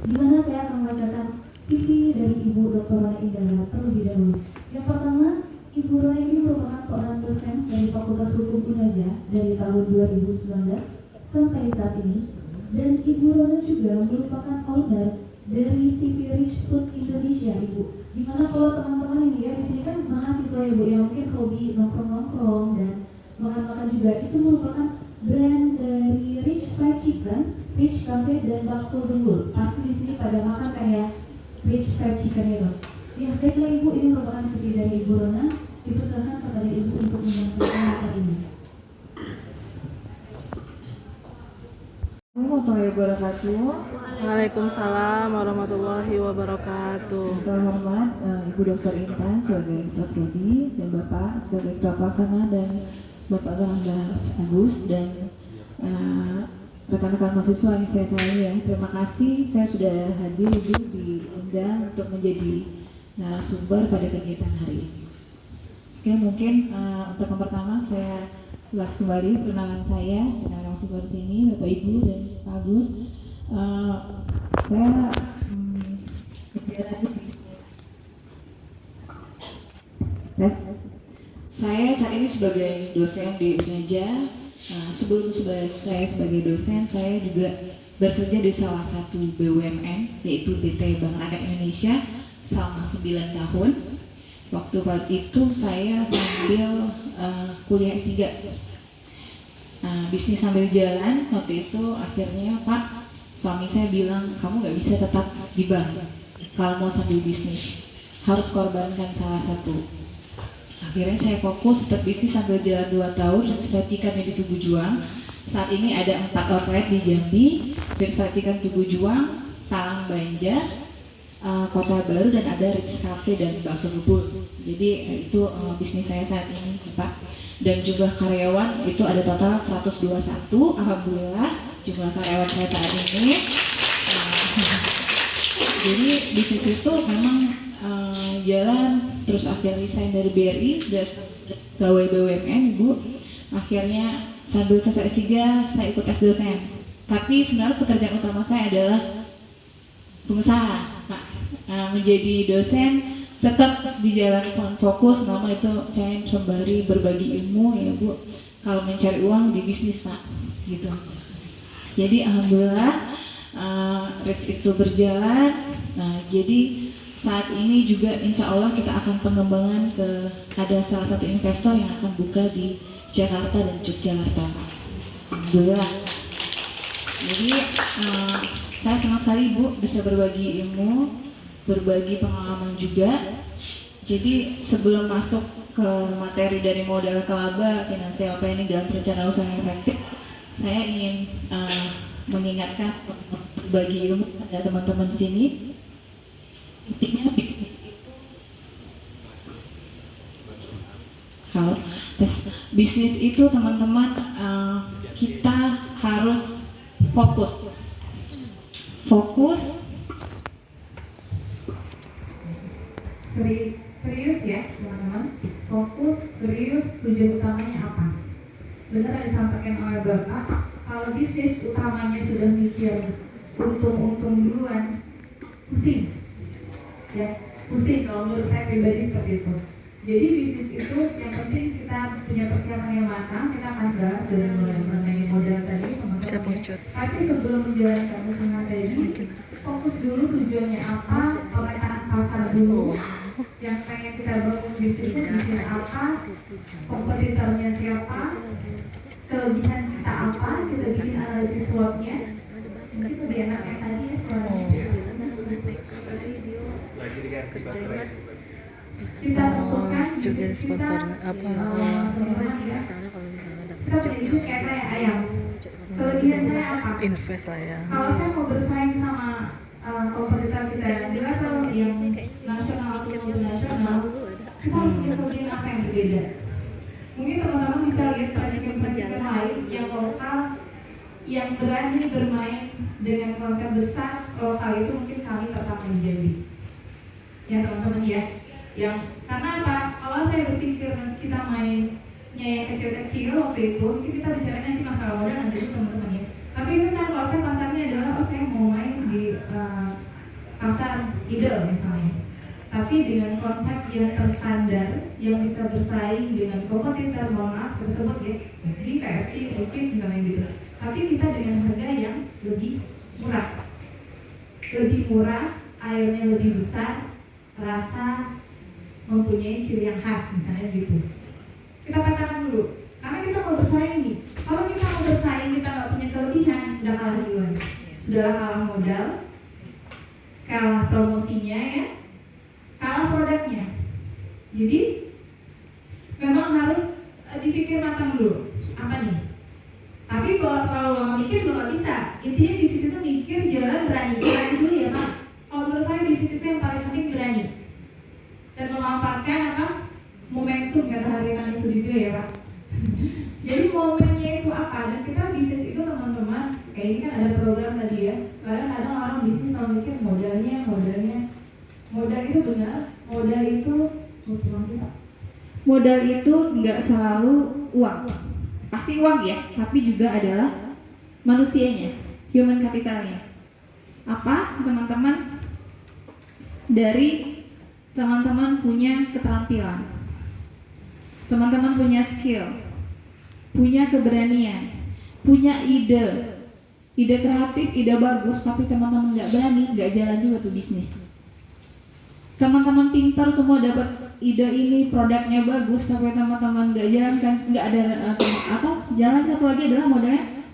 di mana saya akan membacakan CV dari Ibu Dr. Rona Indahra terlebih dahulu. Yang pertama, Ibu Rona ini merupakan seorang dosen dari Fakultas Hukum Unaja dari tahun 2019 sampai saat ini, dan Ibu Rona juga merupakan owner dari CV Rich Food Indonesia, Ibu. Dimana kalau teman-teman ini ya di sini kan mahasiswa Ibu yang mungkin hobi nongkrong-nongkrong dan makan-makan juga, itu merupakan brand dari Rich Fried Chicken, Rich Cafe dan Bakso Dengul. Pasti di sini pada makan kayak Rich Fried Chicken itu. Ya, baiklah Ibu, ini merupakan CV dari Ibu Rona. Dipersilakan kepada Ibu untuk menyampaikan materi ini. Warahmatullahi wabarakatuh. Waalaikumsalam warahmatullahi wabarakatuh. Yang terhormat Ibu Dr. Intan sebagai Ketua Prodi dan Bapak sebagai Ketua Pelaksana dan Bapak Rangga Agus dan rekan-rekan mahasiswa yang saya sayangi ya. Terima kasih saya sudah hadir Ibu diundang untuk menjadi narasumber pada kegiatan hari ini. Oke, mungkin untuk yang pertama saya ulas kembali perkenalan saya dengan mahasiswa di sini, Bapak Ibu dan Pak Agus. Saya berbicara di bisnis. Saya saat ini sebagai dosen di Unaja. Sebelum saya sebagai dosen, saya juga bekerja di salah satu BUMN, yaitu PT Bank Rakyat Indonesia selama 9 tahun. Waktu itu saya sambil kuliah S3. Bisnis sambil jalan, waktu itu akhirnya Pak, suami saya bilang, kamu gak bisa tetap di bank kalau mau sambil bisnis, harus korbankan salah satu. Akhirnya saya fokus tetap bisnis sambil jalan 2 tahun dan racikannya di Tugu Juang. Saat ini ada 4 outlet di Jambi, racikan Tugu Juang, Talang Banjar, Kota Baru, dan ada Ritz Cafe dan Bakso Bubur. Jadi itu bisnis saya saat ini, Pak. Dan jumlah karyawan itu ada total 121. Alhamdulillah jumlah karyawan saya saat ini. Jadi bisnis itu memang jalan. Terus akhirnya resign dari BRI, sudah pegawai BUMN, Ibu. Akhirnya sambil selesai S3 saya ikut tes dosen. Tapi sebenarnya pekerjaan utama saya adalah pengusaha, Pak. Menjadi dosen tetap di jalan fokus, namun itu saya sembari berbagi ilmu ya Bu. Kalau mencari uang di bisnis, Pak, gitu. Jadi alhamdulillah Ritz itu berjalan. Jadi saat ini juga insya Allah kita akan pengembangan ke ada salah satu investor yang akan buka di Jakarta dan Yogyakarta. Alhamdulillah. Jadi saya senang sekali Bu bisa berbagi ilmu, berbagi pengalaman juga. Jadi sebelum masuk ke materi dari modal ke laba, financial planning dan perencanaan usaha yang efektif, saya ingin mengingatkan berbagi ilmu pada teman-teman di sini. Intinya bisnis itu bisnis itu teman-teman, kita harus fokus serius ya teman-teman, fokus serius. Tujuan utamanya apa? Benar disampaikan oleh Bapak, kalau bisnis utamanya sudah mikir untung duluan, pusing ya, pusing. Kalau menurut saya pribadi seperti itu. Jadi bisnis itu yang penting kita punya persiapan yang matang. Kita akan bahas dari mengenai modal tadi teman-teman ya. Tapi sebelum menjalankan usaha tadi, fokus dulu tujuannya apa, pemetaan pasar dulu. Yang pengen kita bangun bisnisnya bisnis apa, kompetitornya siapa, kelebihan kita apa, kita bikin analisis SWOT-nya. Mungkin lebih enak yang tadi ya suaranya. Kita tentukan juga sponsornya apa kita punya bisnis kayak saya ayam, kelebihan saya apa? invest lah ya. Kalau saya mau bersaing sama kompetitor kita jelas, kalau yang nasional atau multinasional, kita harus punya kelebihan apa yang berbeda. Mungkin teman-teman bisa lihat percikan-percikan lain yang lokal, yang berani bermain dengan konsep besar lokal. Itu mungkin kami pertama di Jambi ya teman-teman ya. Yang karena apa? Kalau saya berpikir kita mainnya yang kecil-kecil waktu itu, mungkin kita bicara nanti masalah modal nanti itu teman-teman ya. Tapi kalau saya pasarnya adalah saya mau main di pasar ideal misalnya, tapi dengan konsep yang terstandar, yang bisa bersaing dengan kompetitor tersebut ya, di KFC, Ricis misalnya gitu. Tapi kita dengan harga yang lebih murah, ayamnya lebih besar, rasa mempunyai ciri yang khas misalnya gitu. Kita katakan dulu, karena kita mau bersaing nih. Kalau kita mau bersaing kita nggak punya kelebihan, udah kalah duluan. Sudahlah kalah modal, kalah promosinya ya, kalah produknya. Jadi memang harus dipikir matang dulu apa nih. Tapi kalau terlalu lama mikir juga nggak bisa. Intinya bisnis itu mikir, jalan, berani dulu ya Pak. Kalau menurut saya bisnis itu yang paling penting berani dan memanfaatkan apa? Momentum, kata Haritanu Sudibyo ya Pak. Jadi momennya itu apa? Dan kita bisnis itu teman-teman, kayak ini kan ada program tadi ya. Kadang-kadang orang bisnis selalu mikir modalnya. Modal itu benar, modal itu modal itu nggak selalu uang. Pasti uang ya, tapi juga adalah manusianya, human capitalnya. Apa teman-teman? Dari teman-teman punya keterampilan, teman-teman punya skill, punya keberanian, punya ide kreatif, ide bagus, tapi teman-teman nggak berani, nggak jalan juga tuh bisnis. Teman-teman pintar semua dapat ide ini, produknya bagus, tapi teman-teman nggak jalankan, nggak ada. Atau jalan satu lagi adalah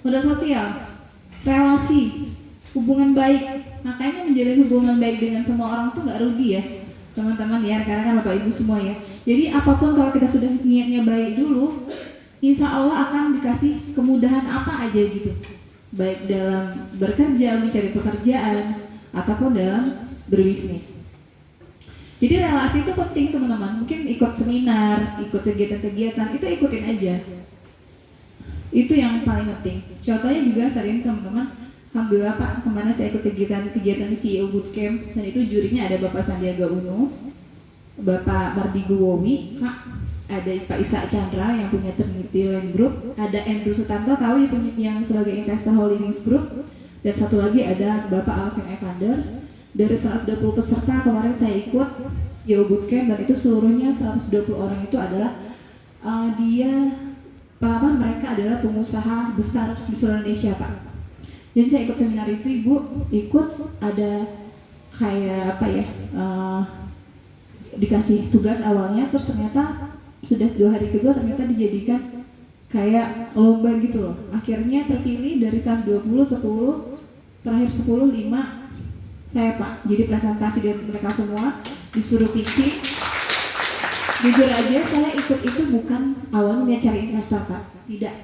modal sosial, relasi, hubungan baik. Makanya menjalin hubungan baik dengan semua orang tuh nggak rugi ya. teman-teman ya, karena kan Bapak Ibu semua ya. Jadi apapun kalau kita sudah niatnya baik dulu, insya Allah akan dikasih kemudahan apa aja gitu. Baik dalam bekerja, mencari pekerjaan, ataupun dalam berbisnis. Jadi relasi itu penting teman-teman. Mungkin ikut seminar, ikut kegiatan-kegiatan, itu ikutin aja. Itu yang paling penting. Contohnya juga saat ini teman-teman, alhamdulillah Pak, kemana saya ikut kegiatan CEO Bootcamp, dan itu jurinya ada Bapak Sandiaga Uno, Bapak Mardigu Wowi, Kak, ada Pak Isa Chandra yang punya Trinity Land Group, ada Andrew Sutanto tahu yang sebagai investor Holdings Group, dan satu lagi ada Bapak Alvin Evander. Dari 120 peserta kemarin saya ikut CEO Bootcamp, dan itu seluruhnya 120 orang itu adalah mereka adalah pengusaha besar di seluruh Indonesia Pak. Jadi saya ikut seminar itu, Ibu ikut ada kayak dikasih tugas awalnya, terus ternyata sudah 2 hari kedua ternyata dijadikan kayak lomba gitu loh. Akhirnya terpilih dari 120, 10, terakhir 10, 5 saya Pak. Jadi presentasi dari mereka semua, disuruh pitching. Jujur aja saya ikut itu bukan awalnya niat cari investor Pak, tidak.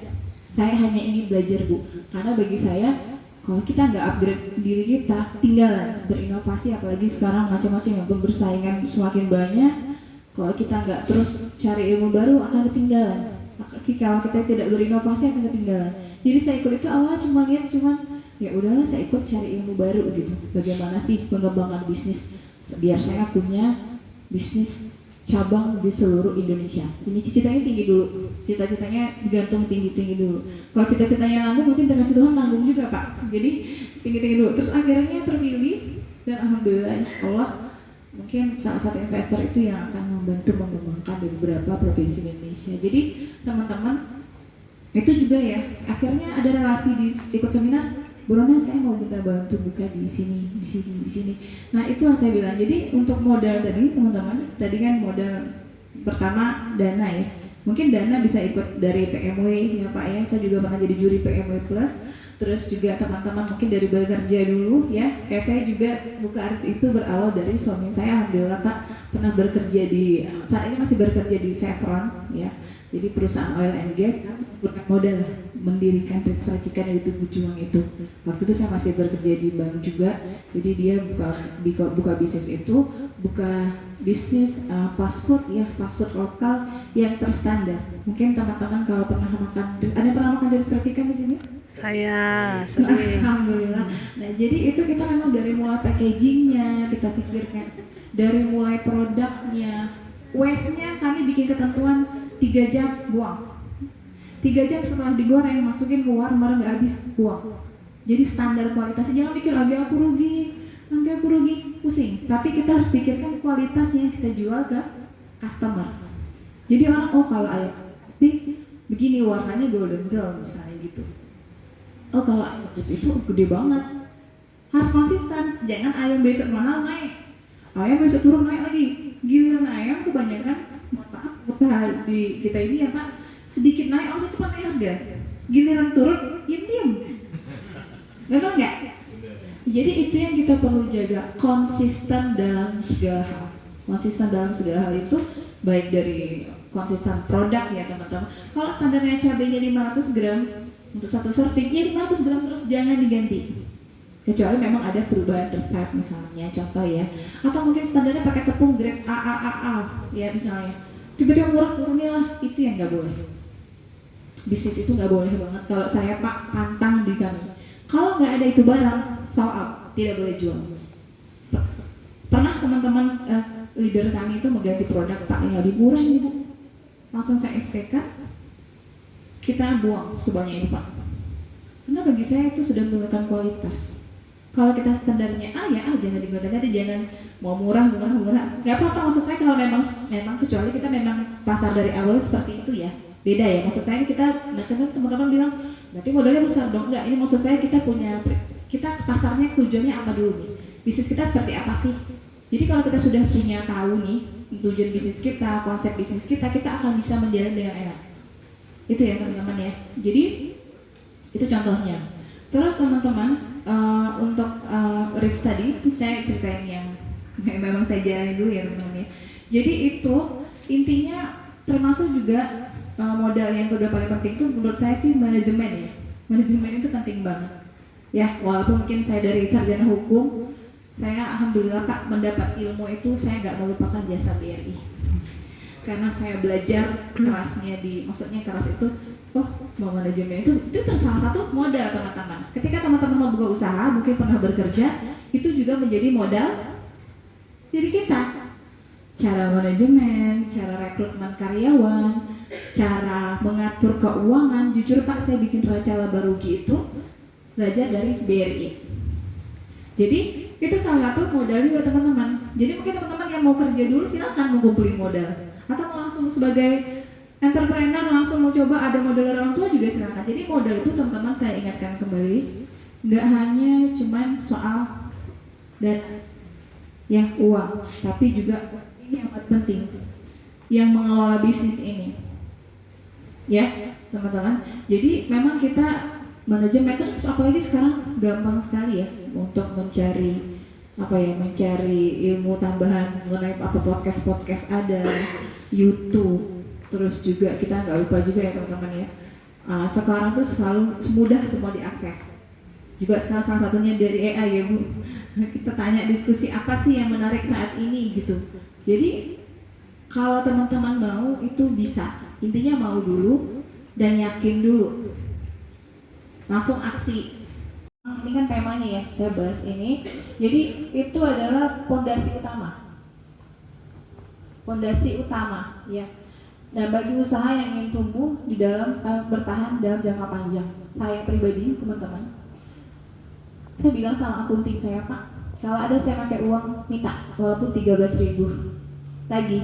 Saya hanya ingin belajar Bu, karena bagi saya kalau kita nggak upgrade diri kita, ketinggalan berinovasi, apalagi sekarang macam-macam yang bersaingan semakin banyak. Kalau kita nggak terus cari ilmu baru akan ketinggalan. Kalau kita tidak berinovasi akan ketinggalan. Jadi saya ikut itu awalnya cuma ya udahlah saya ikut cari ilmu baru gitu. Bagaimana sih pengembangan bisnis biar saya punya bisnis cabang di seluruh Indonesia. Ini cita-citanya tinggi dulu. Cita-citanya digantung tinggi-tinggi dulu. Kalau cita-citanya nanggung, mungkin dengan Tuhan nanggung juga Pak. Jadi tinggi-tinggi dulu. Terus akhirnya terpilih, dan alhamdulillah insya Allah mungkin salah satu investor itu yang akan membantu mengembangkan di beberapa provinsi Indonesia. Jadi teman-teman itu juga ya. Akhirnya ada relasi di ikut seminar. Bu Rona, saya mau minta bantu buka di sini. Nah itulah saya bilang. Jadi untuk modal tadi teman-teman, tadi kan modal pertama dana ya. Mungkin dana bisa ikut dari PMW ya Pak ya. Saya juga pernah jadi juri PMW Plus. Terus juga teman-teman mungkin dari bekerja dulu ya. Kayak saya juga buka Arts itu berawal dari suami saya, alhamdulillah Pak, pernah bekerja di, saat ini masih bekerja di Chevron ya. Jadi perusahaan oil and gas modal mendirikan Rich Racikan yang di Tugu Juang itu. Waktu itu saya masih bekerja di bank juga. Jadi dia buka bisnis itu, buka bisnis fast food ya, fast food lokal yang terstandar. Mungkin teman-teman kalau pernah makan, ada pernah makan Rich Racikan di sini? Saya sering. Alhamdulillah. Nah jadi itu kita memang dari mulai packagingnya kita pikirkan, dari mulai produknya, waste-nya kami bikin ketentuan 3 jam buang. 3 jam setelah digoreng masukin ke warmer, nggak habis buang. Jadi standar kualitasnya, jangan pikir nanti aku rugi, pusing. Tapi kita harus pikirkan kualitasnya yang kita jual ke customer. Jadi orang kalau ayam pasti begini warnanya golden brown misalnya gitu. Oh kalau ayam itu gede banget, harus konsisten. Jangan ayam besok mahal naik, ayam besok turun naik lagi. Giliran ayam kebanyakan, maaf usaha di kita ini ya Pak, sedikit naik langsung cepat naik harga. Giliran turun, diam. Benar nggak? Jadi itu yang kita perlu jaga, konsisten dalam segala hal. Konsisten dalam segala hal itu baik dari konsisten produk ya teman-teman. Kalau standarnya cabenya 500 gram untuk satu serving, ya 500 gram terus, jangan diganti. Kecuali memang ada perubahan resep misalnya, contoh ya. Atau mungkin standarnya pakai tepung grade AAAA ya misalnya. Tiba-tiba murah turunilah, itu yang nggak boleh. Bisnis itu nggak boleh banget. Kalau saya Pak pantang di kami, kalau nggak ada itu barang, sold out, tidak boleh jual. Pernah teman-teman leader kami itu mengganti produk Pak yang lebih murah ini Bu, langsung saya SPK, kita buang sebanyak itu Pak. Karena bagi saya itu sudah menurunkan kualitas. Kalau kita standarnya jangan diganti-ganti, jangan mau murah, nggak apa-apa. Maksud saya kalau memang kecuali kita memang pasar dari awal seperti itu ya, beda ya. Maksud saya kita, teman-teman bilang berarti modalnya besar dong, enggak. Ini maksud saya kita pasarnya tujuannya apa dulu nih, bisnis kita seperti apa sih. Jadi kalau kita sudah punya tahu nih tujuan bisnis kita, konsep bisnis kita akan bisa menjalani dengan enak. Itu ya teman-teman ya. Jadi itu contohnya. Terus teman-teman untuk Rich tadi saya ceritain yang memang saya jalani dulu ya teman-teman ya. Jadi itu intinya termasuk juga modal yang kedua paling penting itu menurut saya sih manajemen ya. Manajemen itu penting banget. Ya, walaupun mungkin saya dari sarjana hukum, saya alhamdulillah Pak mendapat ilmu itu saya nggak melupakan jasa BRI. Karena saya belajar kerasnya maksudnya keras itu, mau manajemen itu salah satu modal teman-teman. Ketika teman-teman mau buka usaha, mungkin pernah bekerja, itu juga menjadi modal diri kita. Cara manajemen, cara rekrutmen karyawan, cara mengatur keuangan. Jujur Pak, saya bikin raca laba rugi itu belajar dari BRI. Jadi itu salah satu modal juga teman-teman. Jadi mungkin teman-teman yang mau kerja dulu silahkan mengumpulin modal, atau mau langsung sebagai entrepreneur langsung mau coba ada modal dari orang tua juga silahkan. Jadi modal itu teman-teman saya ingatkan kembali, nggak hanya cuman soal dan ya uang, tapi juga ini yang paling penting, yang mengelola bisnis ini, ya teman-teman. Jadi memang kita manajemen itu apalagi sekarang gampang sekali ya untuk mencari ilmu tambahan mengenai podcast ada, YouTube, terus juga kita nggak lupa juga ya teman-teman ya. Sekarang tuh selalu mudah semua diakses. Juga sekarang salah satunya dari AI ya Bu. Kita tanya diskusi apa sih yang menarik saat ini gitu. Jadi kalau teman-teman mau itu bisa. Intinya mau dulu dan yakin dulu. Langsung aksi. Ini kan temanya ya, saya bahas ini. Jadi itu adalah pondasi utama. Pondasi utama ya. Nah, bagi usaha yang ingin tumbuh di dalam bertahan dalam jangka panjang. Saya pribadi, teman-teman, saya bilang sama akunting saya, Pak, kalau ada saya pakai uang minta walaupun 13.000 lagi.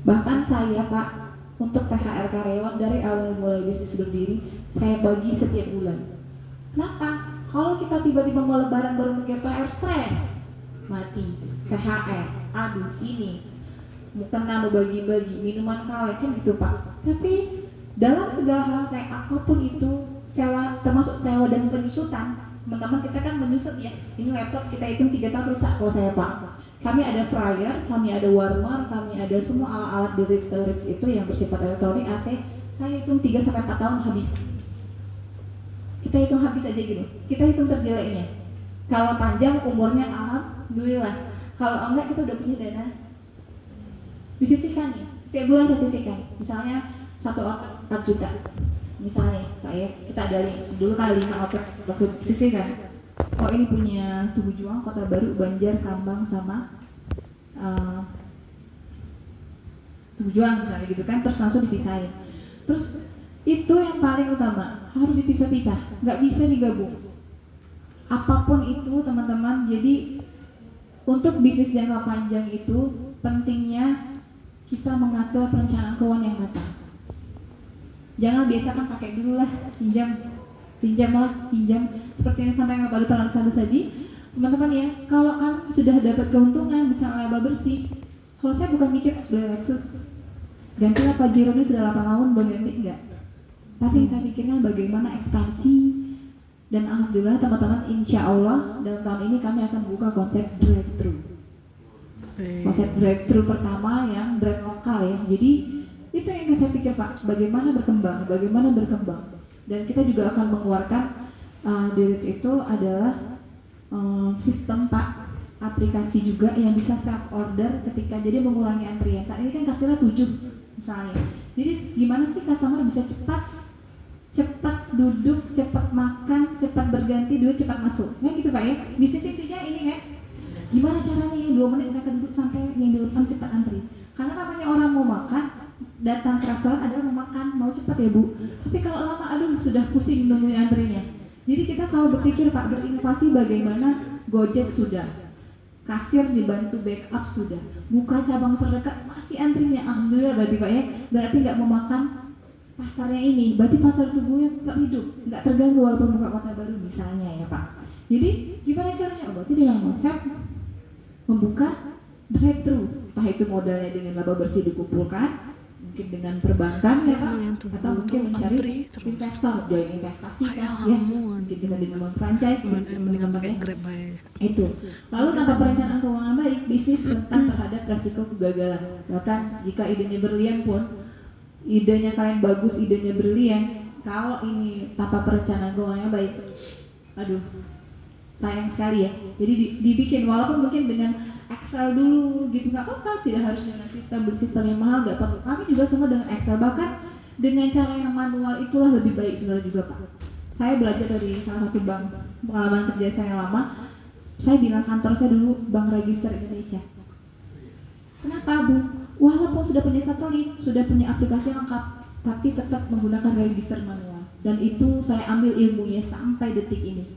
Bahkan saya Pak untuk THR karyawan dari awal mulai bisnis berdiri saya bagi setiap bulan. Kenapa? Kalau kita tiba-tiba mau lebaran baru mikir THR, stres, mati. THR, aduh ini kena mau bagi-bagi minuman kaleng kan gitu Pak. Tapi dalam segala hal saya apapun itu sewa, termasuk sewa dan penyusutan. Teman-teman kita kan menyusut ya. Ini laptop kita hitung 3 tahun rusak kalau saya Pak. Kami ada fryer, kami ada warmer, kami ada semua alat-alat di Ritz itu yang bersifat elektronik AC. Saya hitung 3-4 tahun habis. Kita hitung habis aja gitu. Kita hitung terjeleknya. Kalau panjang umurnya alhamdulillah. Kalau enggak kita udah punya dana disisihkan ya. Setiap bulan saya sisihkan. Misalnya 1 outlet 4 juta. Misalnya Pak ya, kita ada dulu kali 5 outlet waktu sisihkan. Oh ini punya Tugu Juang, Kota Baru, Banjar, Kambang sama Tugu Juang misalnya gitu kan, terus langsung dipisahin. Terus itu yang paling utama, harus dipisah-pisah, nggak bisa digabung. Apapun itu teman-teman, jadi untuk bisnis jangka panjang itu pentingnya kita mengatur perencanaan keuangan yang matang. Jangan biasakan pakai dulu lah, pinjam seperti yang sampai Pak Dr. Alexander tadi, teman-teman ya. Kalau kamu sudah dapat keuntungan bisa laba bersih, kalau saya bukan mikir beli Lexus, gantilah Pajero ini sudah 8 tahun belum ganti, enggak. Tapi yang saya pikirkan bagaimana ekspansi, dan alhamdulillah teman-teman, insya Allah dalam tahun ini kami akan buka konsep drive-thru. Konsep drive-thru pertama yang brand lokal ya. Jadi itu yang saya pikir Pak, bagaimana berkembang. Dan kita juga akan mengeluarkan di Ritz itu adalah sistem Pak, aplikasi juga yang bisa self order ketika, jadi mengurangi antrian. Saat ini kan kasirnya 7 misalnya. Jadi gimana sih customer bisa cepat duduk, cepat makan, cepat berganti duit, cepat masuk. Nah gitu Pak ya. Bisnis intinya ini kan. Gimana caranya 2 menit mereka duduk sampai yang di depan cepat antri. Karena namanya orang mau makan, datang ke restoran adalah mau makan, mau cepat ya Bu. Tapi kalau lama, aduh sudah pusing nungguin antrinya. Jadi kita selalu berpikir Pak, berinovasi bagaimana Gojek sudah, kasir dibantu backup sudah, buka cabang terdekat masih antrinya, alhamdulillah berarti Pak ya. Berarti nggak memakan pasarnya ini, berarti pasar tubuhnya tetap hidup, nggak terganggu walaupun buka Kota Baru misalnya ya Pak. Jadi gimana caranya? Berarti dengan konsep membuka drive-thru, entah itu modalnya dengan laba bersih dikumpulkan, mungkin dengan perbankan ya Pak, Yang tuh atau mungkin mencari antri terus. investor, join investasi kan Ayah, ya, ampun. mungkin kita dengan franchise Mendingan pakai ya. Grab aja. Itu. Lalu tanpa perencanaan keuangan baik, bisnis rentan terhadap resiko kegagalan. Bahkan jika idenya berlian pun, idenya kalian bagus, idenya berlian, kalau ini tanpa perencanaan keuangan yang baik, aduh, sayang sekali ya. Jadi dibikin walaupun mungkin dengan Excel dulu gitu, nggak apa-apa, tidak harus dengan sistem yang mahal, nggak perlu. Kami juga semua dengan Excel, bahkan dengan cara yang manual itulah lebih baik sebenarnya juga Pak. Saya belajar dari salah satu bank, pengalaman kerja saya yang lama. Saya bilang kantor saya dulu Bank Register Indonesia. Kenapa Bu? Walaupun sudah punya satelit, sudah punya aplikasi lengkap, tapi tetap menggunakan register manual. Dan itu saya ambil ilmunya sampai detik ini.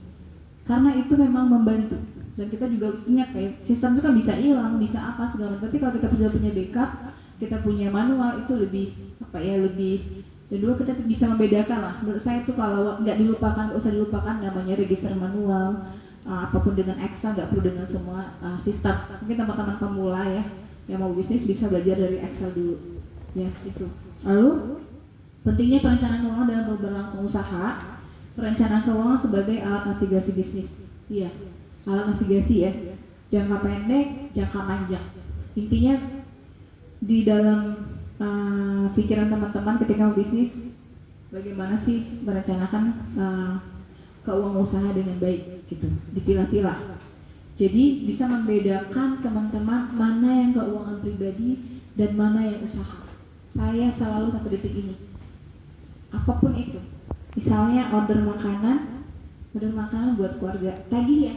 Karena itu memang membantu. Dan kita juga ingat kayak sistem itu kan bisa hilang, bisa apa segala macam. Tapi kalau kita sudah punya backup, kita punya manual, itu lebih apa ya, lebih. Dan dua kita bisa membedakan lah. Menurut saya itu kalau nggak dilupakan, nggak usah dilupakan namanya register manual. Apapun dengan Excel, nggak perlu dengan semua sistem. Mungkin teman-teman pemula ya yang mau bisnis bisa belajar dari Excel dulu. Ya itu. Lalu pentingnya perencanaan keuangan dalam berlangsung usaha. Perencanaan keuangan sebagai alat navigasi bisnis. Iya, alat navigasi ya. Jangka pendek, jangka panjang. Intinya di dalam pikiran teman-teman ketika mau bisnis, bagaimana sih merencanakan keuangan usaha dengan baik gitu, dipilah-pilah. Jadi bisa membedakan teman-teman mana yang keuangan pribadi dan mana yang usaha. Saya selalu sampai detik ini, apapun itu, misalnya order makanan buat keluarga, tagih ya.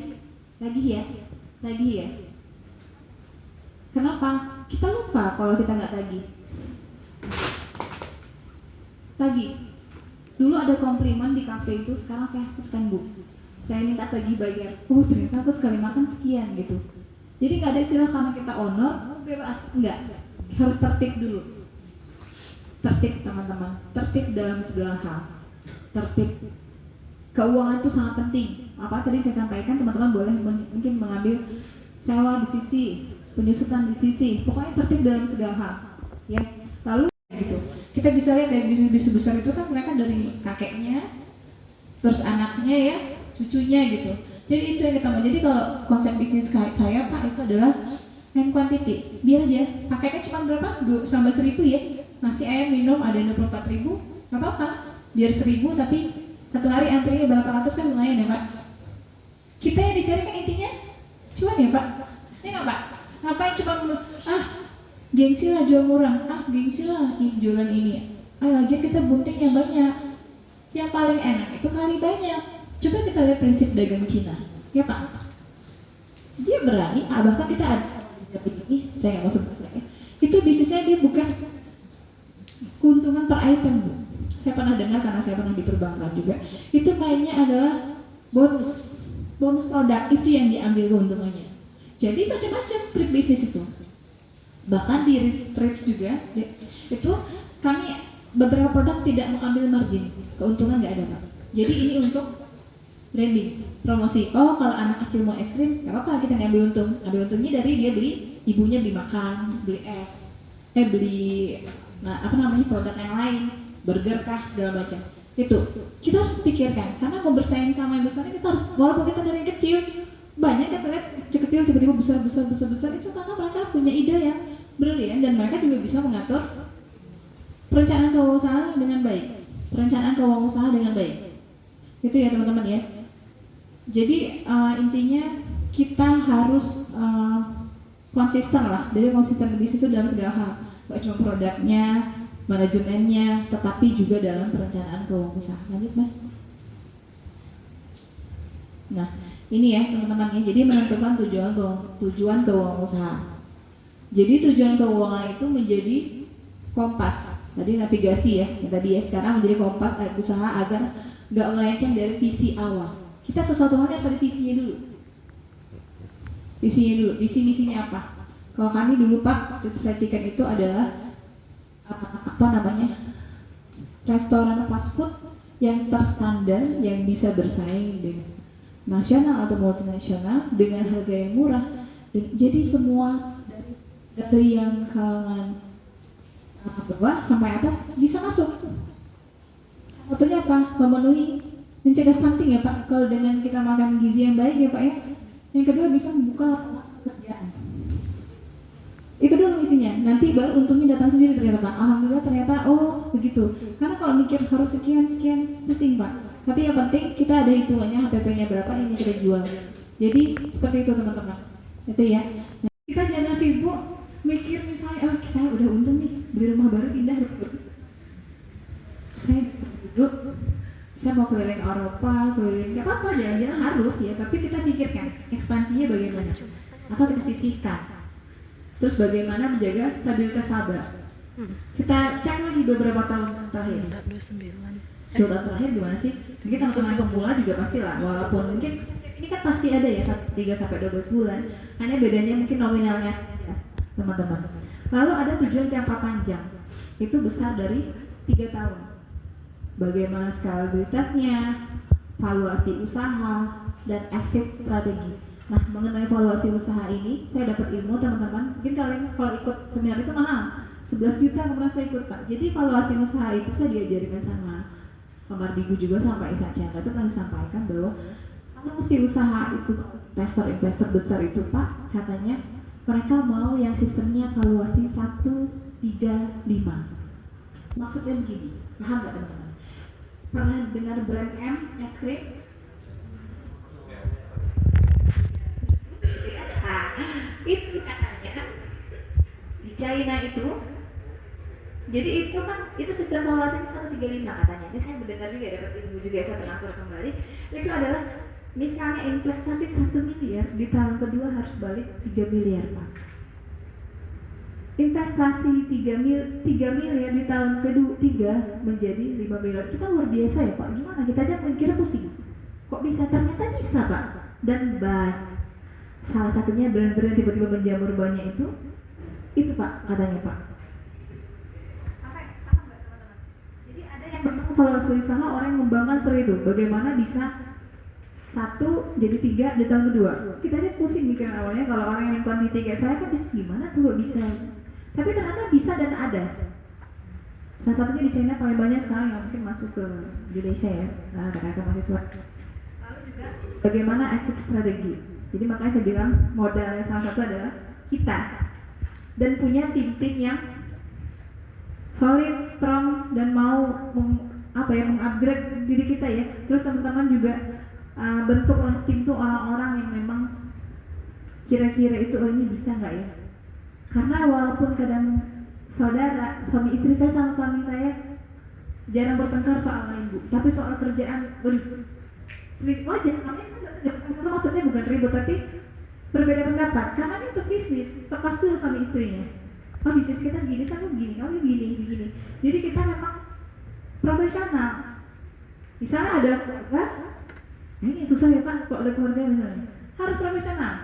Kenapa? Kita lupa kalau kita nggak tagih. Dulu ada komplimen di kafe itu, sekarang saya hapuskan Bu. Saya minta tagih bayar. Oh ternyata aku sekali makan sekian gitu. Jadi nggak ada istilah karena kita honor, bebas. Enggak. Harus tertib dulu. Tertib teman-teman. Tertib dalam segala hal. Tertib. Keuangan itu sangat penting. Apa tadi saya sampaikan, teman-teman boleh mungkin mengambil sewa di sisi, penyusutan di sisi. Pokoknya tertib dalam segala hal. Ya. Lalu gitu. Kita bisa lihat ya bisnis besar itu kan mereka dari kakeknya, terus anaknya ya, cucunya gitu. Jadi itu yang kita mau. Jadi kalau konsep bisnis saya Pak itu adalah main quantity. Biar aja paketnya cuma berapa? 19.000 ya. Nasi ayam minum ada 24.000, nggak apa-apa. Biar 1.000 tapi satu hari antrinya berapa ratus kan lumayan ya Pak. Kita yang dicari kan intinya cuan ya Pak. Ya nggak Pak? Ngapain cuma gengsi lah jual murah, gengsi lah jualan ini. Lagian kita bunting yang banyak. Yang paling enak itu kali banyak. Coba kita lihat prinsip dagang Cina, ya Pak. Dia berani, bahkan kita ada ini, saya nggak mau sebut ya. Itu bisnisnya dia bukan keuntungan per item Bu. Saya pernah dengar karena saya pernah di perbankan juga. Itu mainnya adalah bonus produk itu yang diambil keuntungannya. Jadi macam-macam trik bisnis itu. Bahkan di Rich juga itu kami beberapa produk tidak mengambil margin, keuntungan nggak ada Pak. Jadi ini untuk branding, promosi. Oh kalau anak kecil mau es krim, nggak apa-apa kita ngambil untung. Ambil untungnya dari dia beli, ibunya beli makan, beli es, beli produk yang lain, burger kah segala macam. Itu kita harus pikirkan karena mau bersaing sama yang besar kita harus, walaupun kita dari yang kecil, banyak kita lihat kecil tiba-tiba besar itu karena mereka punya ide yang brilian dan mereka juga bisa mengatur perencanaan keuangan usaha dengan baik. Itu ya teman-teman ya. Jadi intinya kita harus konsisten lah. Jadi konsisten bisnis itu dalam segala hal, gak cuma produknya, manajemennya, tetapi juga dalam perencanaan keuangan usaha. Lanjut Mas. Nah ini ya teman-teman ya. Jadi menentukan tujuan keuangan usaha. Jadi tujuan keuangan itu menjadi kompas. Tadi navigasi ya, yang tadi ya, sekarang menjadi kompas usaha agar nggak melenceng dari visi awal. Kita sesuatu hal harus ada visinya dulu. Visi misinya apa? Kalau kami dulu Pak, Fried Chicken itu adalah restoran fast food yang terstandar, yang bisa bersaing dengan nasional atau multinasional dengan harga yang murah. Jadi semua dari yang kalangan bawah sampai atas bisa masuk. Salah satunya apa? Mencegah stunting ya Pak. Kalau dengan kita makan gizi yang baik ya Pak ya. Yang kedua bisa membuka pekerjaan. Itu dulu isinya. Nanti baru untungnya datang sendiri ternyata Pak. Alhamdulillah ternyata oh begitu. Karena kalau mikir harus sekian pusing Pak. Tapi yang penting kita ada hitungannya HPP-nya berapa ini kita jual. Jadi seperti itu teman-teman. Itu ya. Nah, kita jangan sibuk mikir misalnya, saya udah untung nih beli rumah baru pindah. Saya duduk, saya mau keliling Eropa, keliling nggak apa-apa, jalan-jalan harus ya. Tapi kita pikirkan ekspansinya bagaimana, atau kita sisihkan. Terus bagaimana menjaga stabilitas laba. Kita cek lagi beberapa tahun terakhir. 2 tahun terakhir gimana sih? Mungkin teman-teman pemula juga pasti lah, walaupun mungkin ini kan pasti ada ya 3-12 bulan. Hanya bedanya mungkin nominalnya ya, teman-teman. Lalu ada tujuan jangka panjang, itu besar dari 3 tahun. Bagaimana skalabilitasnya, valuasi usaha, dan exit strategi. Nah, mengenai valuasi usaha ini, saya dapat ilmu teman-teman. Mungkin kalian kalau ikut seminar itu mahal, 11 juta kemarin saya ikut Pak. Jadi valuasi usaha itu saya diajarkan sama Pak Mardigu juga sama Pak Isa Chandra itu pernah disampaikan bahwa kalau si usaha itu investor besar itu Pak, katanya mereka mau yang sistemnya valuasi 135. Maksudnya begini, paham nggak teman-teman? Pernah dengar brand M es krim? Itu katanya di China itu, jadi itu kan itu sistem valuasi 135 katanya. Ini saya mendengar juga, dapat ilmu juga, saya transfer kembali. Itu adalah misalnya investasi 1 miliar di tahun kedua harus balik 3 miliar Pak. Investasi 3 miliar di tahun kedua menjadi 5 miliar. Itu kan luar biasa ya Pak. Gimana? Kita aja mikirnya pusing. Kok bisa? Ternyata bisa Pak. Dan salah satunya brand-brand tiba-tiba menjamur banyak itu Pak katanya Pak. Paham nggak teman-teman? Jadi ada yang bertemu valuasi usaha, orang yang membanggakan seperti itu. Bagaimana bisa 1 jadi 3 di tahun kedua. Kita aja pusing mikir awalnya kalau orang yang kuantiti kayak saya kan bisa gimana tuh kok bisa. Tapi ternyata bisa dan ada. Salah satunya di China paling banyak sekarang yang mungkin masuk ke Indonesia ya. Nah, kakak mahasiswa. Lalu juga bagaimana exit strategi. Jadi makanya saya bilang modalnya salah satu adalah kita dan punya tim-tim yang solid, strong dan mau mengupgrade diri kita ya. Terus teman-teman juga bentuklah tim tuh orang-orang yang memang kira-kira itu ini bisa nggak ya? Karena walaupun kadang suami istri saya sama suami saya jarang bertengkar soal lain Bu, tapi soal kerjaan sedikit wajar. Itu maksudnya bukan ribut tapi berbeda pendapat. Karena ini untuk bisnis, tepas dulu sama istrinya. Oh bisnis kita begini, sama begini, oh begini. Jadi kita memang profesional. Misalnya ada keluarga, ini susah ya Pak, kok ada keluarga misalnya. Harus profesional.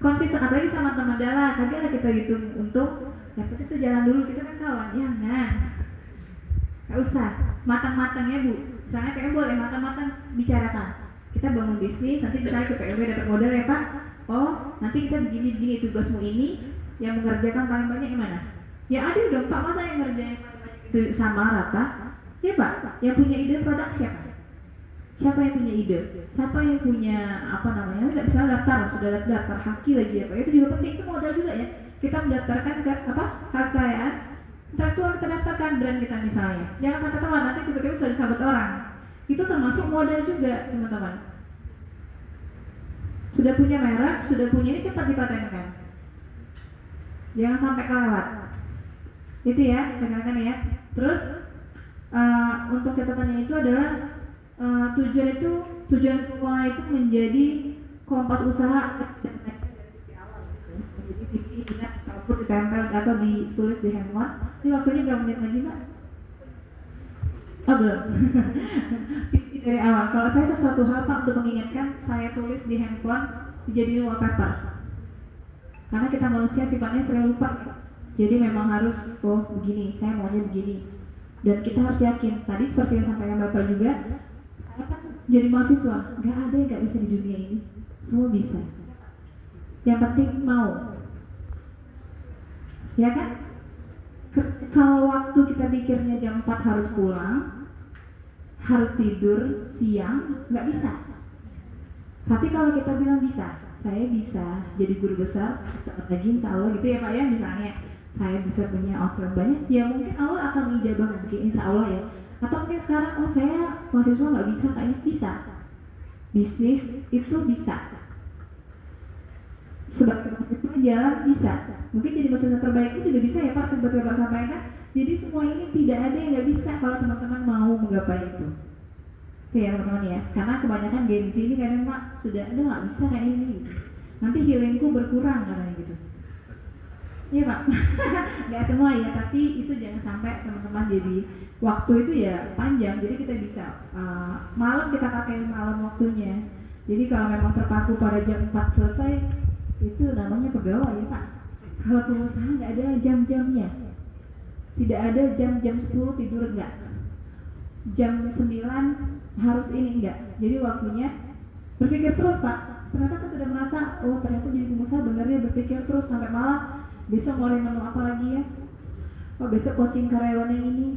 Konsisten, apalagi sama teman dalam. Tadi lah kita hitung untung, yang penting itu jalan dulu, kita kan kawan. Jangan, nggak usah matang-matang ya Bu. Misalnya PM boleh matang-matang bicarakan. Kita bangun bisnis, nanti misalnya ke PMW dapat modal ya Pak. Oh, nanti kita begini tugasmu ini, yang mengerjakan paling banyak gimana? Ya adil dong Pak, masa yang ngerjain paling banyak itu sama rata? Ya Pak, yang punya ide produk siapa? Siapa yang punya ide? Siapa yang punya tidak bisa sudah daftar haki lagi ya Pak. Itu juga penting, itu modal juga ya. Kita mendaftarkan ke kekayaan intelektual, kita daftarkan brand kita misalnya. Jangan sampai teman nanti tiba-tiba sudah disabet orang. Itu termasuk modal juga teman-teman. Sudah punya merek, sudah punya ini cepat dipatenkan. Jangan sampai kelewat. Itu ya, rekan-rekan ya. Terus untuk catatannya itu adalah tujuan semua itu menjadi kompas usaha jadi visi benar ataupun ditempel atau ditulis di handphone. Ini waktunya berapa menit lagi Mbak? Oh belum. Visi dari awal. Kalau saya sesuatu hal Pak untuk mengingatkan, saya tulis di handphone dijadiin wallpaper. Karena kita manusia sifatnya sering lupa. Jadi memang harus begini, saya maunya begini. Dan kita harus yakin. Tadi seperti yang sampaikan Bapak juga, saya kan jadi mahasiswa, nggak ada yang nggak bisa di dunia ini, semua bisa. Yang penting mau. Ya kan? Kalau waktu kita pikirnya jam 4 harus pulang, harus tidur siang, nggak bisa. Tapi kalau kita bilang bisa, saya bisa jadi guru besar, lagi insya Allah gitu ya Pak ya, misalnya saya bisa punya output banyak, ya mungkin Allah akan ijabah mungkin insya Allah ya. Atau mungkin sekarang, oh saya mahasiswa nggak bisa, kayaknya bisa. Bisnis itu bisa. Sebagai mahasiswa jalan bisa. Mungkin jadi mahasiswa terbaik itu juga bisa ya Pak, seperti Bapak sampaikan. Jadi semua ini tidak ada yang nggak bisa kalau teman-teman mau menggapai itu. Oke ya teman-teman ya, karena kebanyakan Gen Z ini kadang Pak sudah ada nggak bisa kayak ini gitu. Nanti healingku berkurang katanya gitu. Iya Pak, nggak semua ya, tapi itu jangan sampai teman-teman jadi waktu itu ya panjang, jadi kita bisa malam kita pakai malam waktunya. Jadi kalau memang terpaku pada jam 4 selesai, itu namanya pegawai ya Pak. Kalau pengusaha nggak ada jam-jamnya, tidak ada jam 10 tidur enggak, jam 9 harus ini enggak. Jadi waktunya berpikir terus Pak. Ternyata saya sudah merasa, oh ternyata jadi pengusaha benernya berpikir terus sampai malam. Besok mulai menu apa lagi ya? Oh besok coaching karyawan yang ini.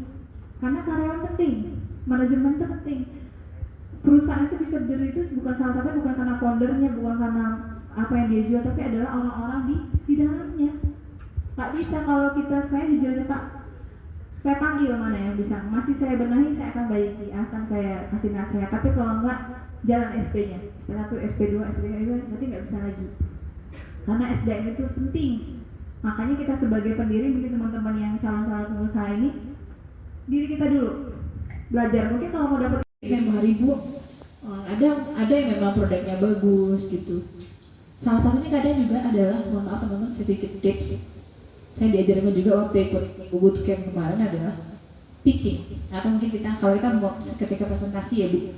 Karena karyawan penting, manajemen itu penting. Perusahaan itu bisa berdiri itu bukan salah satunya bukan karena foundernya, bukan karena apa yang dia jual, tapi adalah orang-orang di dalamnya. Nggak bisa kalau saya jujur aja Pak, saya panggil mana yang bisa, masih saya benahi, saya akan baiki, akan saya kasih nasihat. Tapi kalau enggak, jalan SP-nya, SP1, SP2, SP3 itu nanti nggak bisa lagi. Karena SDM itu penting. Makanya kita sebagai pendiri, mungkin teman-teman yang calon-calon pengusaha ini, diri kita dulu belajar. Mungkin kalau mau dapat 5.000, ada yang memang produknya bagus gitu. Salah satunya kadang juga adalah, mohon maaf teman-teman, sedikit tips. Saya diajarkan juga waktu ikut bootcamp kemarin adalah pitching. Atau mungkin kalau kita mau ketika presentasi ya Bu,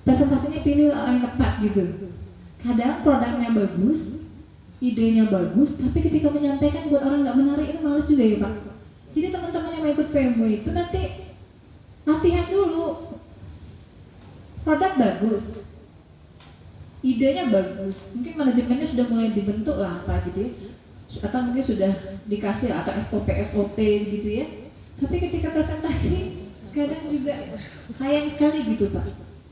presentasinya pilih orang yang tepat gitu. Kadang produknya bagus, idenya bagus, tapi ketika menyampaikan buat orang nggak menarik itu males juga ya Pak. Jadi teman-teman yang mau ikut PMW itu nanti latihan dulu. Produk bagus, idenya bagus, mungkin manajemennya sudah mulai dibentuk lah apa gitu ya, atau mungkin sudah dikasih atau SOP gitu ya. Tapi ketika presentasi kadang juga sayang sekali gitu Pak.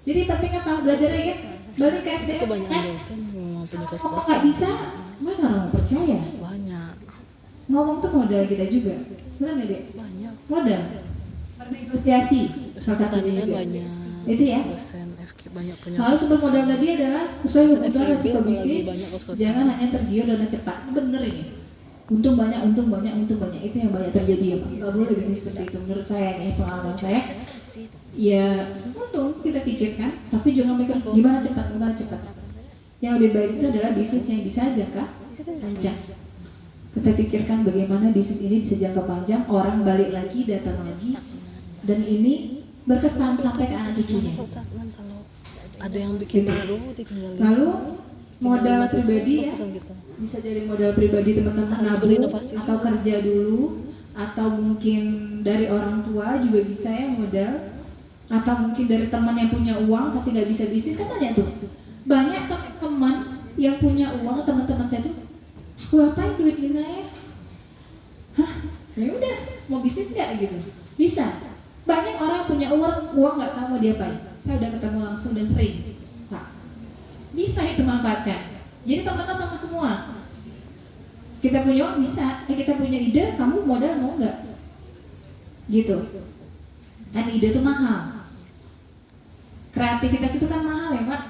Jadi penting apa? Belajar ya, balik ke SDM kan? Ngomong nggak bisa, mana orang percaya? Banyak. Ngomong tuh modal kita juga, benar nggak Dek? Banyak. Modal, bernegosiasi, salah satunya juga. Banyak. Itu ya. Dosen FK banyak punya. Lalu sumber modal tadi adalah sesuai kebutuhan resiko bisnis. Banyak kos-kosan. Jangan hanya tergiur dana cepat. Bener ini. Untung banyak. Itu yang banyak terjadi ya Pak. Gak boleh bisnis seperti itu. Menurut saya nih, pengalaman saya. Ya untung kita pikirkan, tapi jangan mikir gimana cepat. Yang lebih baik itu adalah bisnis yang bisa jangka panjang. Kita pikirkan bagaimana bisnis ini bisa jangka panjang, orang balik lagi, datang lagi, dan ini berkesan sampai ke anak cucunya. Kalau ada yang bikin baru ditinggalin. Lalu modal pribadi ya, Gitu. bisa jadi modal pribadi teman-teman Harus nabung berinovasi atau juga. kerja dulu, atau mungkin dari orang tua juga bisa ya modal, atau mungkin dari teman yang punya uang tapi nggak bisa bisnis. Kan banyak tuh, banyak teman yang punya uang, teman-teman saya tuh, aku apain duit Lina ya? Hah? Ya udah, mau bisnis nggak gitu? Bisa. Banyak orang punya uang nggak tahu mau diapain. Saya udah ketemu langsung dan sering, Pak. Bisa itu manfaatkan. Jadi teman-teman sama semua. Kita punya uang bisa, kita punya ide, kamu modal mau nggak? Gitu. Kan ide itu mahal. Kreativitas itu kan mahal ya Pak.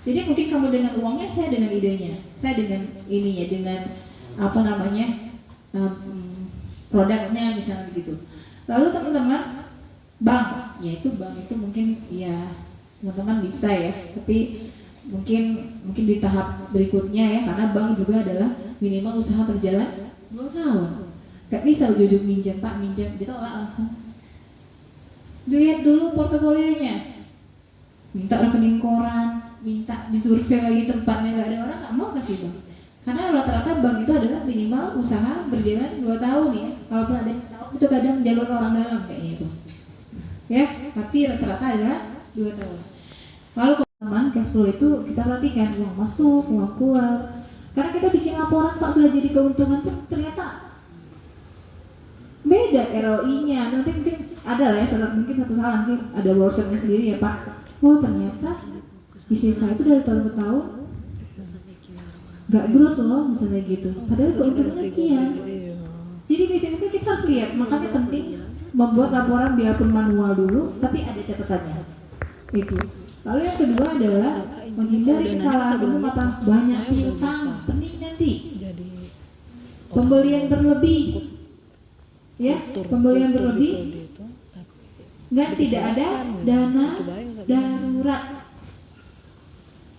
Jadi mungkin kamu dengan uangnya, saya dengan idenya, saya dengan ininya, dengan apa namanya produknya misalnya gitu. Lalu teman-teman, bank itu mungkin ya teman-teman bisa ya, tapi mungkin di tahap berikutnya ya, karena bank juga adalah minimal usaha berjalan 2 tahun. Gak bisa ujung-ujung minjem Pak, minjem ditolak langsung. Dilihat dulu portofolionya, minta rekening koran, minta disurvei lagi tempatnya, nggak ada orang nggak mau kasih Bang. Karena rata-rata bank itu adalah minimal usaha berjalan 2 tahun ya. Kalaupun ada yang setahun itu kadang jalur orang dalam kayaknya itu. Ya, tapi rata-rata adalah 2 tahun. Lalu teman cash flow itu kita perhatikan uang masuk, uang keluar. Karena kita bikin laporan Pak sudah jadi keuntungan tuh ternyata beda ROI-nya. Nanti mungkin ada lah ya, mungkin satu salah nanti ada workshopnya sendiri ya Pak. Oh ternyata bisnis saya itu dari tahun ke tahun nggak growth loh misalnya gitu. Padahal keuntungannya sekian. Jadi bisnisnya kita harus lihat, makanya penting membuat laporan biarpun manual dulu, tapi ada catatannya. Itu. Lalu yang kedua adalah menghindari kesalahan umum apa? Banyak piutang, pening nanti. Pembelian berlebih, ya, pembelian berlebih, nggak tidak ada dana darurat.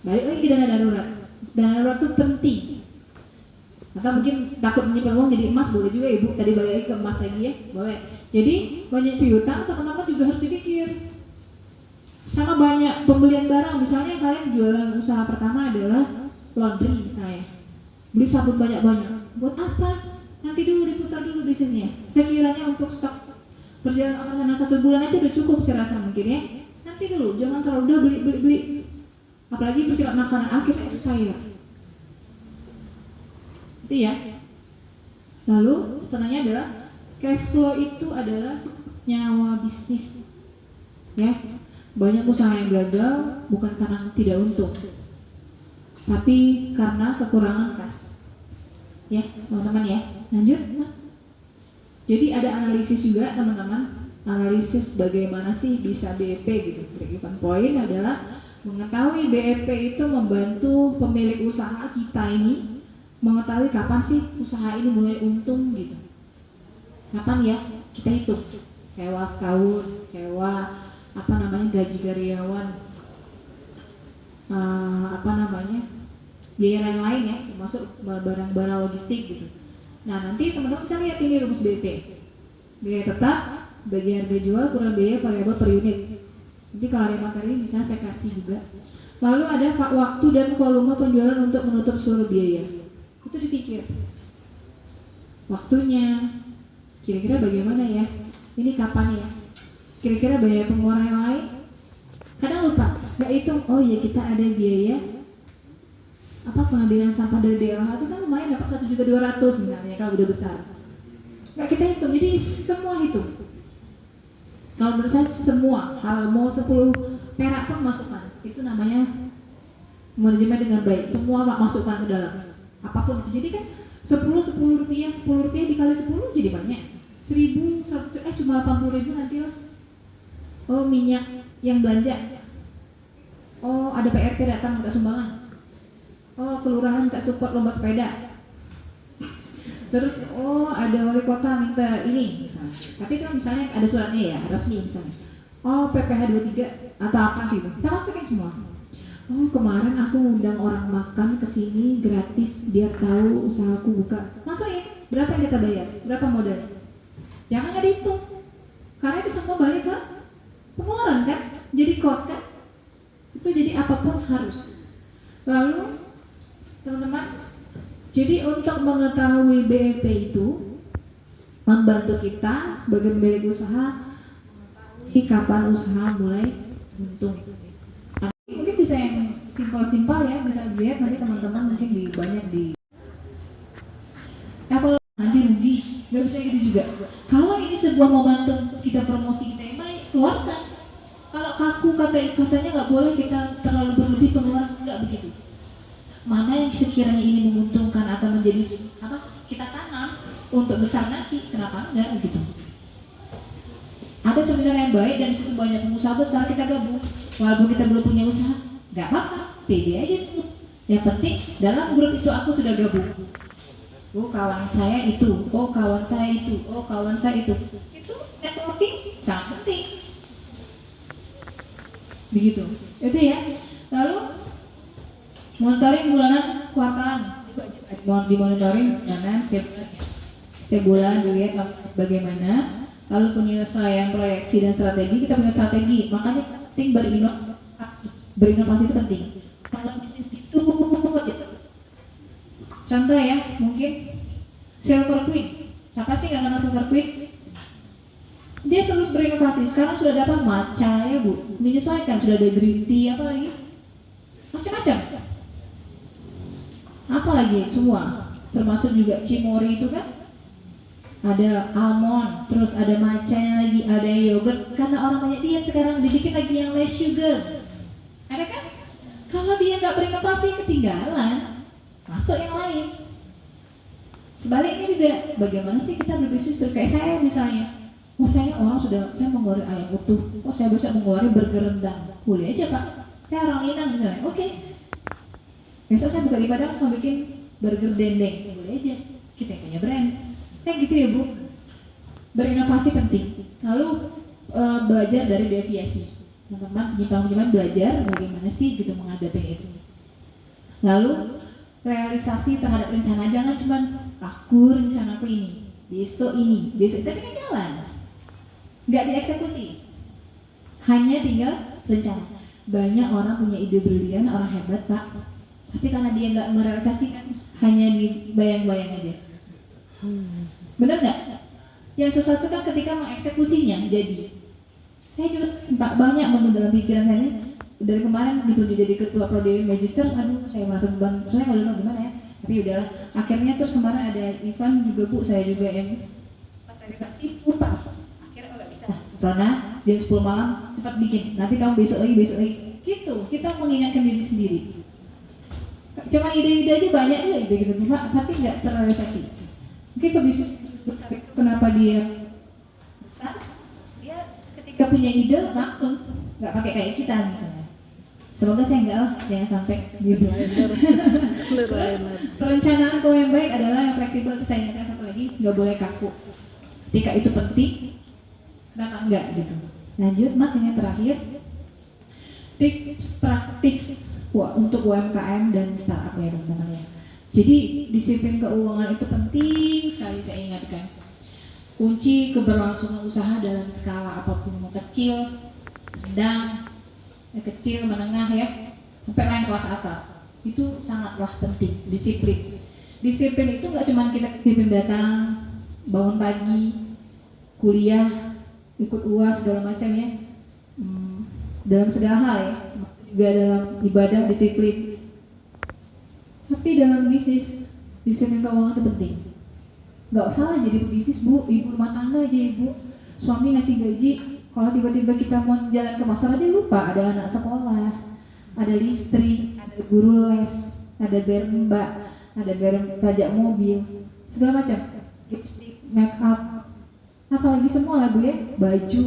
Balik lagi ke dana darurat. Dana darurat itu penting. Atau mungkin takut menyimpan uang jadi emas, boleh juga Ibu. Tadi balik lagi ke emas lagi ya, boleh. Jadi banyak piutang, teman-teman juga harus dipikir. Sama banyak pembelian barang, misalnya kalian jualan usaha pertama adalah laundry misalnya, beli sabun banyak-banyak. Buat apa? Nanti dulu diputar dulu bisnisnya. Sekiranya untuk stok perjalanan 1 bulan aja udah cukup saya rasa mungkin ya. Nanti dulu, jangan terlalu udah beli. Apalagi bersifat makanan akhirnya expire. Itu ya. Lalu setelahnya adalah cash flow itu adalah nyawa bisnis. Ya. Banyak usaha yang gagal bukan karena tidak untung, tapi karena kekurangan kas. Ya, teman-teman ya. Lanjut, Mas. Jadi ada analisis juga, teman-teman. Analisis bagaimana sih bisa BEP gitu. Break-even point adalah mengetahui BEP itu membantu pemilik usaha kita ini mengetahui kapan sih usaha ini mulai untung gitu. Kapan ya? Kita hitung. Sewa setahun, sewa gaji karyawan, biaya lain-lain ya, termasuk barang-barang logistik gitu. Nah nanti teman-teman bisa lihat ini rumus BEP. Biaya tetap bagi harga jual kurang biaya variabel per unit. Nanti kalau ada materi bisa saya kasih juga. Lalu ada waktu dan volume penjualan untuk menutup seluruh biaya. Itu dipikir. Waktunya, kira-kira bagaimana ya? Ini kapan ya? Kira-kira biaya pengeluaran yang lain? Kadang lupa, nggak hitung. Oh iya kita ada biaya pengambilan sampah dari DLH itu kan lumayan dapat 1.200.000 misalnya kalau udah besar. Nggak kita hitung, jadi semua hitung. Kalau menurut saya semua hal mau 10 perak pun masukkan. Itu namanya manajemen dengan baik. Semua masukkan ke dalam. Apapun itu. Jadi kan 10 rupiah dikali 10 jadi banyak. 1.100 cuma 80.000 nanti lah. Oh minyak yang belanja. Oh ada PRT datang minta sumbangan. Oh kelurahan minta support lomba sepeda. Terus oh ada wali kota minta ini misalnya. Tapi itu misalnya ada suratnya ya resmi misalnya. Oh PPH 23 atau apa sih itu. Kita masukin semua. Oh kemarin aku undang orang makan ke sini gratis biar tahu usahaku buka. Masukin berapa yang kita bayar? Berapa modalnya? Jangan nggak dihitung. Karena itu semua balik ke pengeluaran kan, jadi cost kan, itu jadi apapun harus. Lalu teman-teman, jadi untuk mengetahui BEP itu membantu kita sebagai pemilik usaha di kapan usaha mulai untung. Mungkin bisa yang simpel-simpel ya, bisa dilihat nanti teman-teman mungkin banyak di kalau nanti rugi, nggak bisa gitu juga. Kalau ini sebuah momentum kita promosi kita yang baik, keluarkan. Kalau kaku katanya nggak boleh kita terlalu berlebih pengeluaran, nggak begitu. Mana yang sekiranya ini menguntungkan atau menjadi kita tanam untuk besar nanti, kenapa enggak begitu? Ada seminar yang baik dan disitu banyak pengusaha besar, kita gabung. Walaupun kita belum punya usaha, nggak apa-apa, pede aja dulu. Yang penting dalam grup itu aku sudah gabung. Oh kawan saya itu, oh kawan saya itu, oh kawan saya itu. Itu networking sangat penting. Begitu, itu ya. Lalu monitoring bulanan kuartalan, dimonitoring bulanan setiap bulan dilihat bagaimana. Lalu penyelesaian proyeksi dan strategi, kita punya strategi, makanya penting berinovasi itu penting. Kalau bisnis itu contoh ya, mungkin Silver Queen. Siapa sih nggak kenal Silver Queen? Dia terus berinovasi. Sekarang sudah ada matcha ya Bu, menyesuaikan, sudah ada green tea apa lagi, macam-macam. apalagi semua, termasuk juga cimori itu kan, ada almond, terus ada matcha lagi, ada yogurt. Karena orang banyak diet sekarang, dibikin lagi yang less sugar. Ada kan? Kalau dia nggak berinovasi, ketinggalan, masuk yang lain. Sebaliknya juga, bagaimana sih kita berbisnis kayak saya misalnya? Oh saya saya mengeluarkan ayam utuh, oh saya bisa mengeluarkan burger rendang. Boleh aja Pak, saya orang Minang misalnya, oke. Besok saya buka di Padang sama bikin burger dendeng, boleh aja. Kita punya brand. Kayak gitu ya Bu. Berinovasi penting. Lalu belajar dari deviasi. Teman-teman, penyimpanan belajar bagaimana sih gitu menghadapi itu. Lalu realisasi terhadap rencana, jangan cuma rencanaku ini, besok tapi kan jalan, nggak dieksekusi, hanya tinggal rencana. Banyak orang punya ide brilian, orang hebat Pak, tapi karena dia nggak merealisasikan, hanya dibayang-bayang aja. Bener nggak? Yang susah itu kan ketika mengeksekusinya jadi. Saya juga banyak dalam pikiran saya dari kemarin ditunjuk jadi ketua prodi magister, aduh saya merasa beban, saya nggak tahu gimana ya. Tapi udahlah, akhirnya terus kemarin ada event juga Bu, saya juga yang pas saya dikasih lupa, akhirnya nggak bisa. Rona jam 10 malam cepat bikin, nanti kamu besok lagi gitu. Kita mengingatkan diri sendiri. Cuma ide-ide aja banyak juga ide gitu cuma, tapi nggak terrealisasi. Mungkin pebisnis besar itu kenapa dia besar? Dia ketika punya ide langsung, nggak pakai kayak kita misalnya. Semoga saya enggak lah, jangan sampai gitu. Terus perencanaan keuangan yang baik adalah yang fleksibel. Itu saya ingatkan satu lagi, nggak boleh kaku. Ketika itu penting, kenapa enggak gitu. Lanjut Mas, yang terakhir, tips praktis untuk UMKM dan startup ya teman-teman ya. Jadi disiplin keuangan itu penting sekali, saya ingatkan. Kunci keberlangsungan usaha dalam skala apapun, mau kecil, sedang, kecil, menengah ya, sampai lain kelas atas, itu sangatlah penting. Disiplin itu nggak cuma kita disiplin datang, bangun pagi, kuliah, ikut UAS segala macam ya, dalam segala hal ya, juga dalam ibadah disiplin. Tapi dalam bisnis, disiplin keuangan itu penting. Nggak usah lah jadi pebisnis Bu, ibu rumah tangga aja Ibu, suami ngasih gaji. Kalau tiba-tiba kita mau jalan ke pasar aja lupa, ada anak sekolah, ada listrik, ada guru les, ada bayar mbak, ada bayar pajak mobil, segala macam, lipstick, make up, apalagi semua lah Bu ya, baju.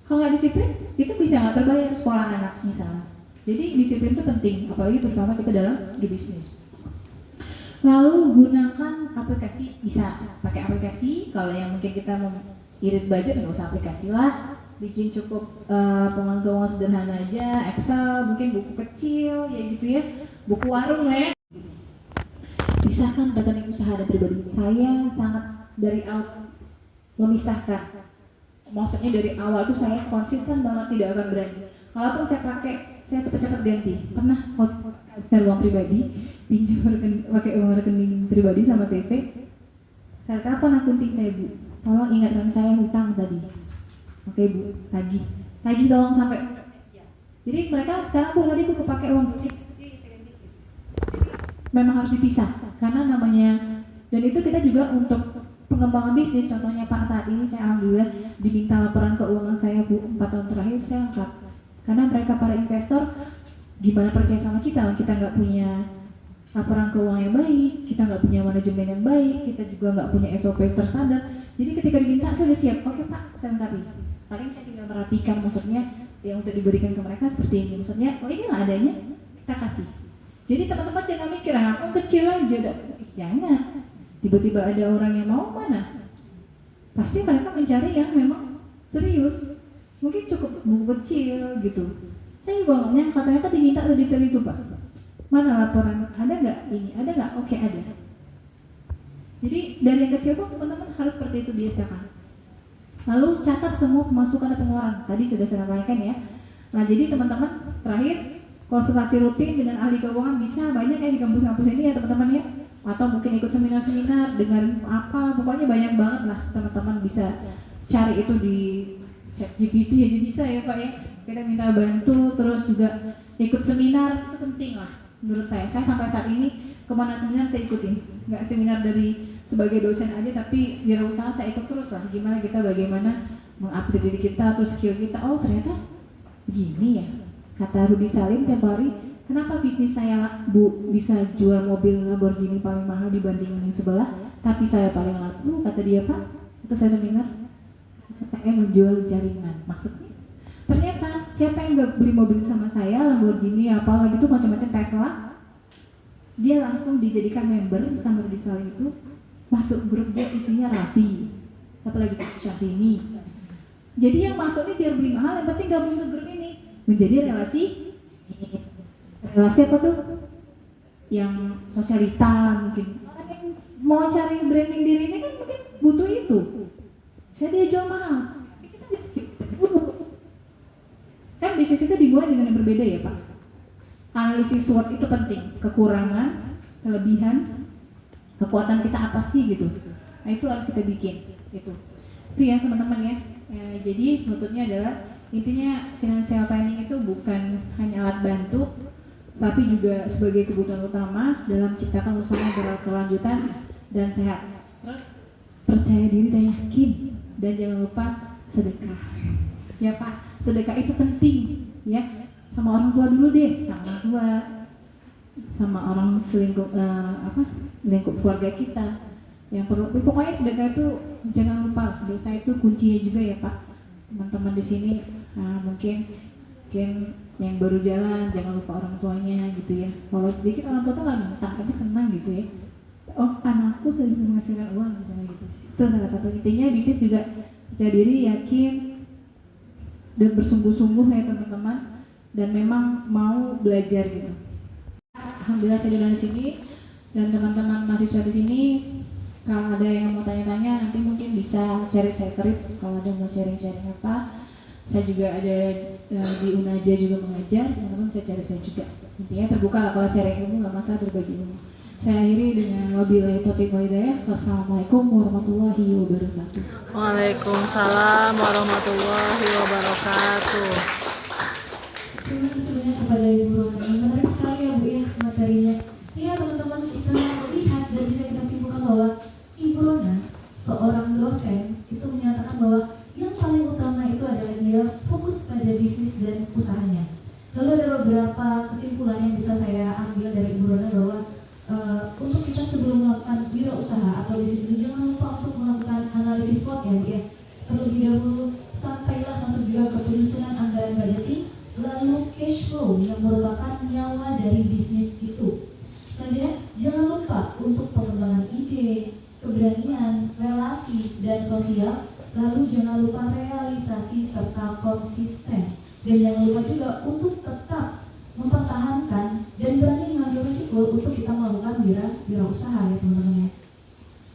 Kalau nggak disiplin, itu bisa nggak terbayar sekolah anak misalnya. Jadi disiplin itu penting, apalagi terutama kita dalam berbisnis. Lalu gunakan aplikasi, bisa pakai aplikasi. Kalau yang mungkin kita mau irit budget nggak usah aplikasi lah, bikin cukup pengelolaan keuangan sederhana aja, Excel, mungkin buku kecil ya gitu ya, buku warung lah ya. Pisahkan rekening usaha dan pribadi. Saya sangat dari awal memisahkan, maksudnya dari awal tuh saya konsisten banget tidak akan berani. Kalaupun saya pakai, saya cepat-cepat ganti. Pernah cari uang pribadi, pinjam pakai uang rekening pribadi sama CV. Saya kapan akunting saya Bu? Tolong ingatkan saya hutang tadi. Oke Bu, tagih tolong sampai. Jadi mereka sekarang Bu tadi Bu kepake uang bukti. Memang harus dipisah karena namanya, dan itu kita juga untuk pengembangan bisnis. Contohnya Pak, saat ini saya alhamdulillah diminta laporan keuangan saya Bu 4 tahun terakhir saya lengkap. Karena mereka para investor gimana percaya sama kita nggak punya laporan keuangan yang baik, kita nggak punya manajemen yang baik, kita juga nggak punya SOP terstandar. Jadi ketika diminta saya udah siap, oke Pak, saya lengkapi. Paling saya tinggal merapikan, maksudnya yang untuk diberikan ke mereka seperti ini. Maksudnya, oh inilah adanya, kita kasih. Jadi teman-teman jangan mikir, aku kecil aja, jangan. Tiba-tiba ada orang yang mau mana? Pasti mereka mencari yang memang serius. Mungkin cukup buku kecil gitu. Saya juga nggak nyangka ternyata diminta sedetail itu Pak. Mana laporan? Ada nggak ini? Ada nggak? Oke ada. Jadi dari yang kecil pun teman-teman harus seperti itu biasakan. Lalu catat semua pemasukan dan pengeluaran. Tadi sudah saya sampaikan ya. Nah jadi teman-teman terakhir konsultasi rutin dengan ahli keuangan bisa banyak ya di kampus-kampus ini ya teman-teman ya. Atau mungkin ikut seminar-seminar, dengerin apa, pokoknya banyak banget lah teman-teman bisa cari itu di ChatGPT aja bisa ya Pak ya. Kita minta bantu, terus juga ikut seminar itu penting lah menurut saya. Saya sampai saat ini kemana seminar saya ikutin, nggak seminar dari sebagai dosen aja, tapi wirausaha saya ikut terus lah. Gimana kita bagaimana mengupdate diri kita atau skill kita. Oh ternyata begini ya, kata Rudi Salim tiap hari, kenapa bisnis saya Bu bisa jual mobil Lamborghini paling mahal dibanding yang sebelah, tapi saya paling laku, kata dia Pak, itu saya seminar, saya menjual jaringan. Maksudnya ternyata siapa yang nggak beli mobil sama saya, Lamborghini apa lagi itu macam-macam Tesla, dia langsung dijadikan member sama Rudi Salim itu, masuk grup dia isinya Rapi, siapa lagi tuh, Syahrini. Jadi yang masuknya biar beli mahal, yang penting gabung ke grup ini, menjadi relasi apa tuh? Yang sosialita mungkin. Orang yang mau cari branding diri ini kan mungkin butuh itu. Saya dia jual mahal. Kita skip dulu. Kan bisnis itu dimulai dengan yang berbeda ya Pak. Analisis SWOT itu penting. Kekurangan, kelebihan, kekuatan kita apa sih gitu. Nah itu harus kita bikin. Itu ya teman-teman ya. Jadi penutupnya adalah intinya financial planning itu bukan hanya alat bantu, tapi juga sebagai kebutuhan utama dalam menciptakan usaha yang berkelanjutan dan sehat. Terus percaya diri dan yakin, dan jangan lupa sedekah. Ya Pak, sedekah itu penting ya. Sama orang tua dulu deh, sama orang tua, sama orang lingkup keluarga kita. Yang perlu, pokoknya sedekah itu jangan lupa. Dosa itu kuncinya juga ya Pak. Teman-teman di sini mungkin yang baru jalan jangan lupa orang tuanya gitu ya. Kalau sedikit orang tua tuh nggak minta tapi senang gitu ya. Oh anakku sudah bisa menghasilkan uang misalnya gitu. Itu salah satu intinya. Bisnis juga percaya diri, yakin, dan bersungguh-sungguh ya teman-teman, dan memang mau belajar gitu. Alhamdulillah saya di sini, dan teman-teman mahasiswa di sini kalau ada yang mau tanya-tanya nanti mungkin bisa cari saya Rich kalau ada mau sharing-sharing apa. Saya juga ada di Unaja juga mengajar, teman-teman bisa cari saya juga. Intinya terbuka lah kalau sharing ilmu, nggak masalah berbagi ilmu. Saya akhiri dengan wabillahi taufiq wal hidayah. Wassalamualaikum warahmatullahi wabarakatuh. Waalaikumsalam warahmatullahi wabarakatuh. Terima kasih banyak kepada Ibu Rona. Menarik sekali ya Bu ya materinya. Iya teman-teman, kita lihat dan bisa kita simpulkan bahwa Ibu Rona, seorang dosen, itu menyatakan bahwa yang paling utama itu adalah dia fokus pada bisnis dan usahanya. Lalu ada beberapa kesimpulan yang bisa saya ambil dari Ibu Rona bahwa untuk kita sebelum melakukan wirausaha atau bisnis itu jangan lupa untuk melakukan analisis SWOT ya Bu ya. Terlebih dahulu sampailah masuk juga ke penyusunan anggaran budgeting, lalu cash flow yang merupakan nyawa dari bisnis itu. Selanjutnya jangan lupa untuk pengembangan ide, keberanian, relasi, dan sosial. Lalu jangan lupa realisasi serta konsisten. Dan jangan lupa juga untuk tetap mempertahankan dan berani mengambil risiko untuk kita melakukan wirausaha ya teman-teman ya.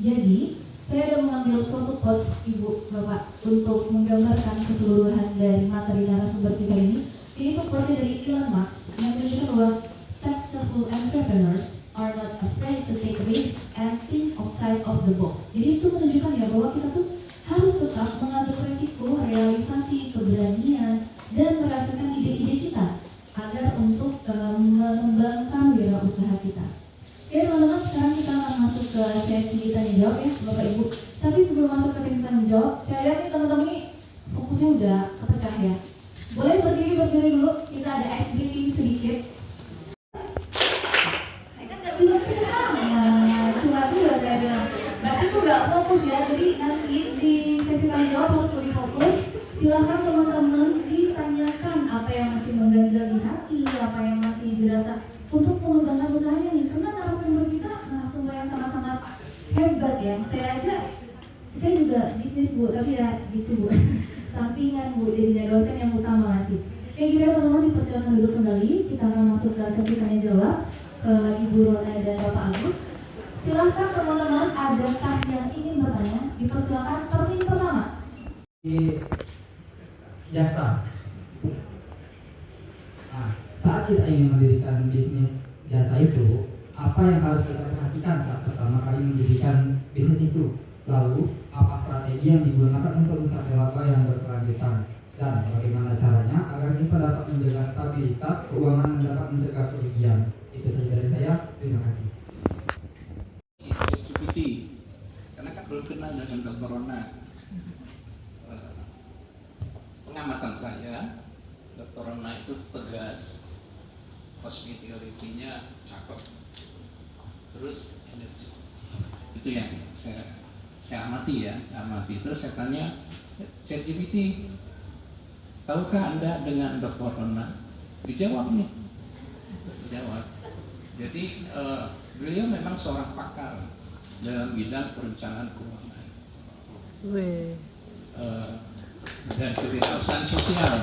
Jadi saya ada mengambil suatu quotes Ibu Bapak untuk menggambarkan keseluruhan dari materi narasumber kita ini. Ini quotes dari Elon Musk yang menunjukkan bahwa successful entrepreneurs are not afraid to take risks and think outside of the box. Jadi itu menunjukkan ya bahwa kita tuh harus tetap mengambil risiko, realisasi, keberanian, dan merasakan ide-ide kita agar untuk mengembangkan wirausaha kita. Oke teman-teman, sekarang kita akan masuk ke sesi tanya jawab ya Bapak Ibu. Tapi sebelum masuk ke sesi tanya jawab, saya lihat nih teman-teman ini fokusnya udah kepecah ya. Boleh berdiri dulu, kita ada ice breaking sedikit. Saya kan nggak bilang kita sama, cuma dulu saya bilang. Berarti itu nggak fokus ya, jadi nanti di sesi tanya jawab harus lebih fokus. Silahkan teman-teman ditanyakan apa yang masih mengganjal di hati, apa yang masih dirasa untuk mengembangkan usahanya nih. Karena narasumber kita narasumber yang sama-sama hebat ya. Saya juga bisnis Bu, tapi ya gitu Bu. Sampingan Bu, jadinya dosen yang utama masih. Oke gitu ya teman-teman, dipersilakan duduk kembali. Kita akan masuk ke sesi tanya jawab ke Ibu Rona dan Bapak Agus. Silahkan teman-teman, adakah yang ingin bertanya? Dipersilakan seperti pertama. Jasa. Nah, saat kita ingin mendirikan bisnis jasa itu, apa yang harus kita perhatikan saat pertama kali mendirikan bisnis itu? Lalu, apa strategi yang digunakan untuk mencapai laba yang berkelanjutan? Dan bagaimana caranya agar kita dapat menjaga stabilitas keuangan dan dapat mencegah kerugian? Itu saja dari saya. Terima kasih. Corona itu tegas, hospitality-nya cakep, terus energi. Itu yang saya amati ya, Terus saya tanya ChatGPT, tahukah Anda dengan Dr. Corona? Dijawab nih, dijawab. Jadi beliau memang seorang pakar dalam bidang perencanaan keuangan dan kewirausahaan sosial.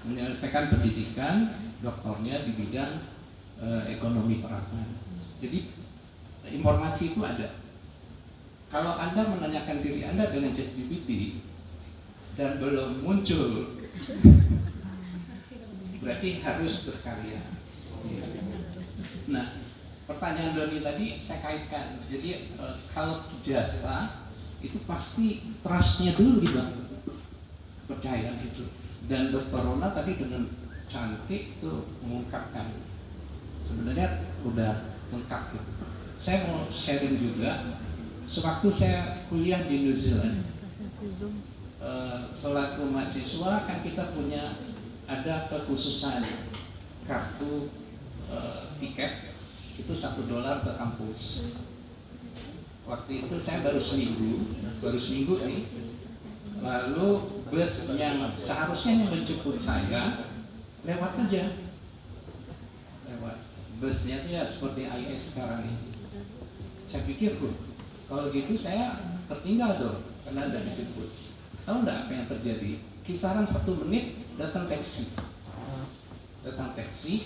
Menyelesaikan pendidikan doktornya di bidang ekonomi keuangan. Jadi informasi itu ada. Kalau Anda menanyakan diri Anda dengan ChatGPT dan belum muncul, berarti harus berkarya. Nah, pertanyaan Doni tadi saya kaitkan. Jadi kalau jasa itu pasti trustnya dulu dibangun, kepercayaan itu. Dan Dr. Rona tadi dengan cantik itu mengungkapkan sebenarnya udah lengkap gitu. Saya mau sharing juga. Sewaktu saya kuliah di New Zealand, selaku mahasiswa kan kita punya ada kekhususan kartu tiket itu $1 ke kampus. Waktu itu saya baru seminggu nih. Lalu bus yang seharusnya menjemput saya lewat aja, busnya itu ya seperti IS sekarang ini. Saya pikir kalau gitu saya tertinggal dong karena tidak dijemput. Tahu nggak apa yang terjadi? Kisaran 1 menit datang taksi.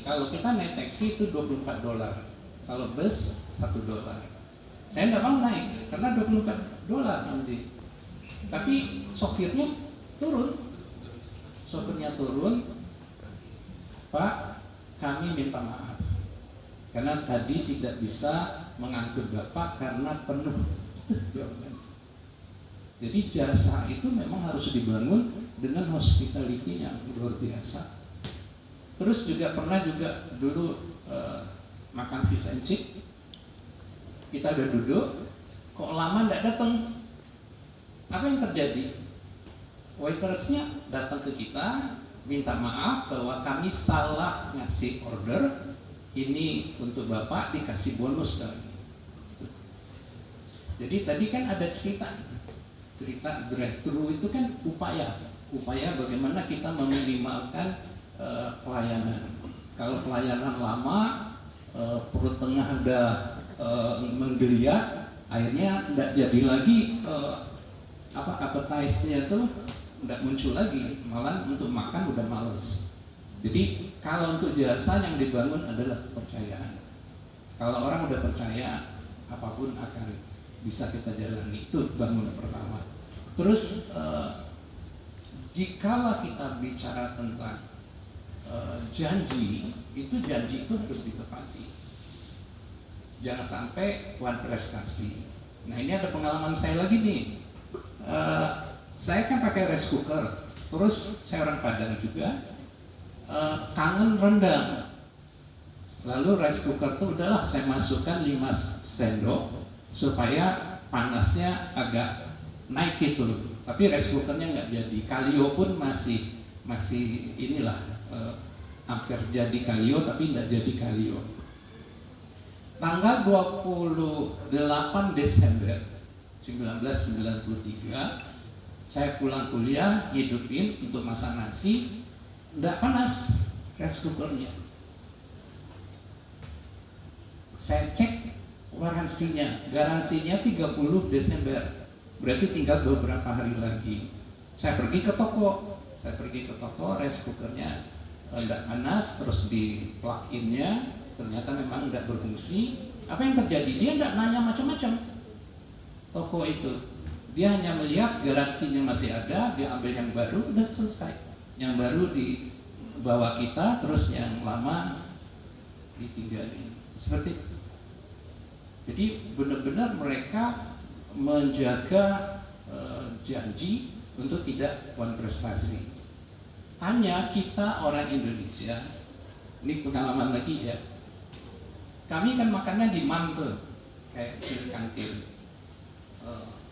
Kalau kita naik taksi itu $24, kalau bus $1. Saya nggak mau naik karena $24 nanti. Tapi sopirnya turun, Pak, kami minta maaf karena tadi tidak bisa mengangkut Bapak karena penuh. Jadi jasa itu memang harus dibangun dengan hospitality yang luar biasa. Terus juga pernah dulu makan fish and chip, kita udah duduk, kok lama nggak datang? Apa yang terjadi? Waitersnya datang ke kita, minta maaf bahwa kami salah ngasih order, ini untuk Bapak dikasih bonus lagi. Jadi tadi kan ada cerita drive-thru itu kan upaya bagaimana kita meminimalkan pelayanan. Kalau pelayanan lama, perut tengah udah menggeliat, akhirnya tidak jadi lagi appetize-nya tuh tidak muncul lagi, malah untuk makan udah males. Jadi kalau untuk jasa yang dibangun adalah kepercayaan. Kalau orang udah percaya, apapun akan bisa kita jalani. Itu bangunan pertama. Terus jikalau kita bicara tentang janji itu harus ditepati. Jangan sampai one prestasi. Nah ini ada pengalaman saya lagi nih. Saya kan pakai rice cooker. Terus saya orang Padang juga. Kangen rendang. Lalu rice cooker itu udahlah saya masukkan 5 sendok supaya panasnya agak naik gitu loh. Tapi rice cookernya nggak jadi. Kalio pun masih inilah hampir jadi kalio tapi nggak jadi kalio. Tanggal 28 Desember 1993 saya pulang kuliah, hidupin untuk masak nasi, nggak panas rice cookernya. Saya cek garansinya 30 Desember, berarti tinggal beberapa hari lagi. Saya pergi ke toko, rice cookernya nggak panas, terus di plug in-nya ternyata memang nggak berfungsi. Apa yang terjadi? Dia nggak nanya macam-macam. Toko itu, dia hanya melihat garansinya masih ada, dia ambil yang baru, udah selesai. Yang baru dibawa kita, terus yang lama ditinggalin. Seperti itu. Jadi benar-benar mereka menjaga janji untuk tidak one prestasi. Hanya kita orang Indonesia, ini pengalaman lagi ya. Kami kan makannya di mantel, kayak di kantin.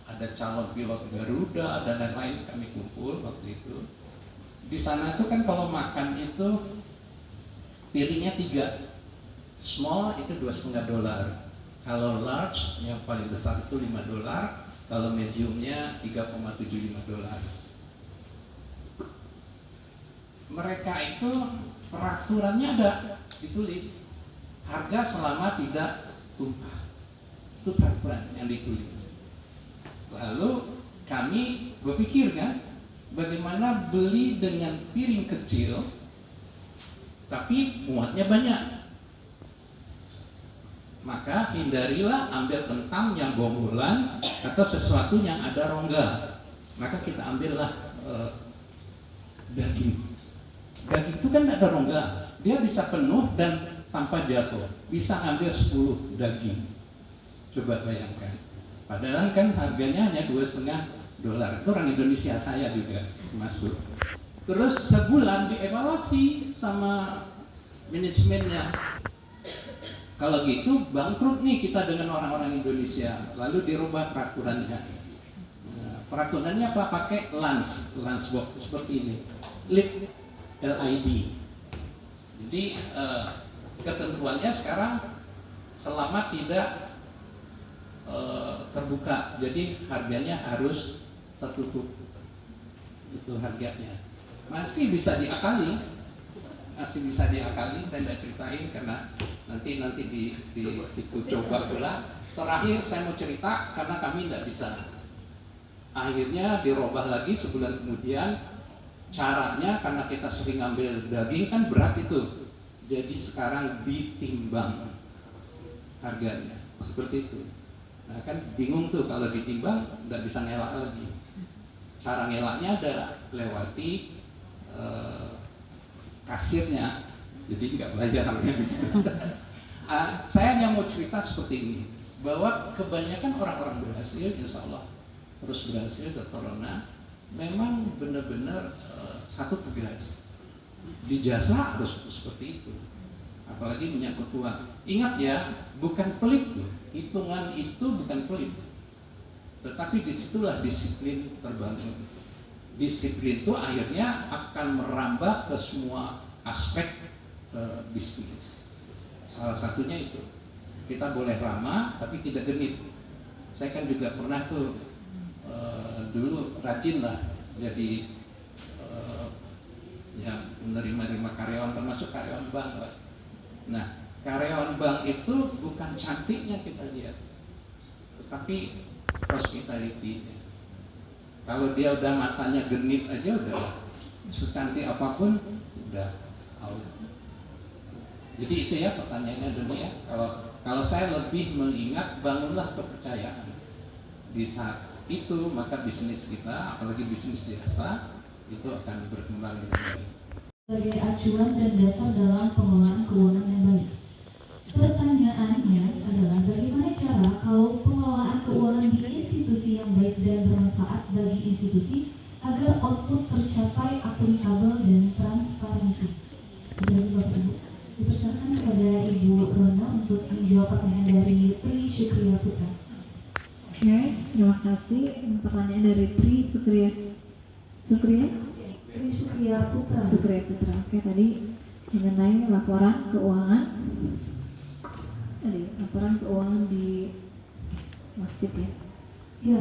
Ada calon pilot Garuda dan lain-lain, kami kumpul waktu itu. Di sana tuh kan kalau makan itu piringnya 3, small itu $2,5, kalau large yang paling besar itu $5, kalau mediumnya $3,75. Mereka itu peraturannya ada ditulis, harga selama tidak tumpah, itu peraturan yang ditulis. Lalu kami berpikir kan, bagaimana beli dengan piring kecil tapi muatnya banyak. Maka hindarilah ambil kentang yang bombolan atau sesuatu yang ada rongga. Maka kita ambillah daging. Daging itu kan ada rongga, dia bisa penuh dan tanpa jatuh. Bisa ambil 10 daging. Coba bayangkan. Padahal kan harganya hanya $2,5. Itu orang Indonesia, saya juga masuk. Terus sebulan dievaluasi sama manajemennya. Kalau gitu bangkrut nih kita dengan orang-orang Indonesia. Lalu dirubah peraturannya. Peraturannya apa? Pakai lunchbox seperti ini, LID. Jadi ketentuannya sekarang selama tidak terbuka, jadi harganya harus tertutup. Itu harganya. Masih bisa diakali, saya tidak ceritain karena nanti dicoba pula. Terakhir saya mau cerita karena kami tidak bisa. Akhirnya dirubah lagi sebulan kemudian. Caranya karena kita sering ngambil daging kan berat itu, jadi sekarang ditimbang harganya seperti itu. Nah kan bingung tuh kalau ditimbang tidak bisa ngelak lagi. Cara ngelaknya ada lewati kasirnya, jadi nggak bayar. Saya hanya mau cerita seperti ini, bahwa kebanyakan orang-orang berhasil, insya Allah terus berhasil dari corona, memang benar-benar satu tugas di jasa harus seperti itu, apalagi menyangkut uang. Ingat ya, bukan pelit loh, hitungan itu bukan pelit, tetapi disitulah disiplin terbangun. Disiplin itu akhirnya akan merambah ke semua aspek bisnis. Salah satunya itu, kita boleh ramah tapi tidak genit. Saya kan juga pernah tuh dulu rajin lah jadi ya menerima karyawan, termasuk karyawan bank. Nah, karyawan bank itu bukan cantiknya kita lihat, tetapi hospitality-nya. Kalau dia udah matanya genit aja udah, secantik apapun udah out. Jadi itu ya pertanyaannya dulu ya. Kalau saya lebih mengingat bangunlah kepercayaan. Di saat itu maka bisnis kita, apalagi bisnis jasa, itu akan berkembang dengan baik. Sebagai acuan dan dasar dalam pengelolaan keuangan yang baik. Pertanyaannya adalah bagaimana cara kalau pengelolaan keuangan di institusi yang baik dan bermanfaat bagi institusi agar output tercapai akuntabel dan transparansi. Sebagai Bapak Ibu, dipersilakan kepada Ibu Rona untuk menjawab pertanyaan dari Tri Syukriya Putra. Oke, terima kasih. Pertanyaan dari Tri Syukriya Putra. Oke, tadi mengenai laporan keuangan. Laporan keuangan di masjid ya. Ya,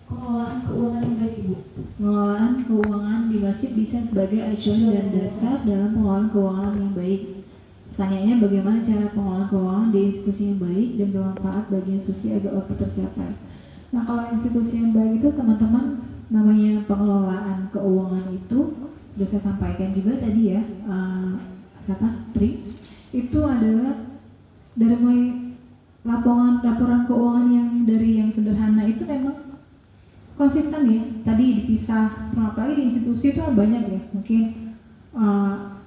pengelolaan keuangan yang baik Ibu. Pengelolaan keuangan di masjid bisa sebagai acuan dan dasar dalam pengelolaan keuangan yang baik. Pertanyaannya bagaimana cara pengelolaan keuangan di institusi yang baik dan bermanfaat bagi institusi agar output tercapai. Nah, kalau institusi yang baik itu teman-teman, namanya pengelolaan keuangan itu sudah saya sampaikan juga tadi ya, Tri, itu adalah dari mulai laporan keuangan yang dari yang sederhana itu memang konsisten ya. Tadi dipisah, apalagi di institusi itu banyak ya, mungkin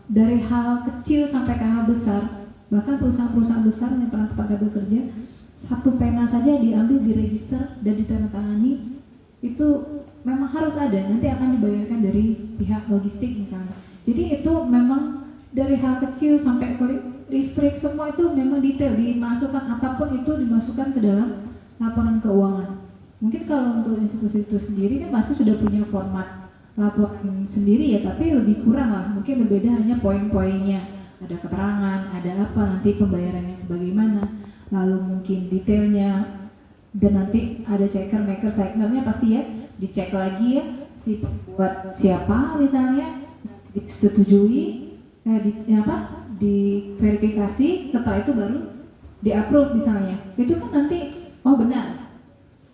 dari hal kecil sampai ke hal besar. Bahkan perusahaan-perusahaan besar yang pernah tempat saya bekerja, satu pena saja diambil, diregister dan ditandatangani, itu memang harus ada, nanti akan dibayarkan dari pihak logistik misalnya. Jadi itu memang dari hal kecil sampai ke listrik, semua itu memang detail dimasukkan, apapun itu dimasukkan ke dalam laporan keuangan. Mungkin kalau untuk institusi itu sendiri kan pasti sudah punya format laporan sendiri ya, tapi lebih kurang lah, mungkin berbeda hanya poin-poinnya, ada keterangan, ada apa, nanti pembayarannya bagaimana, lalu mungkin detailnya, dan nanti ada checker, maker, signernya pasti ya dicek lagi ya, si pembuat siapa misalnya, disetujui, diverifikasi, setelah itu baru di-approve misalnya, itu kan nanti oh benar,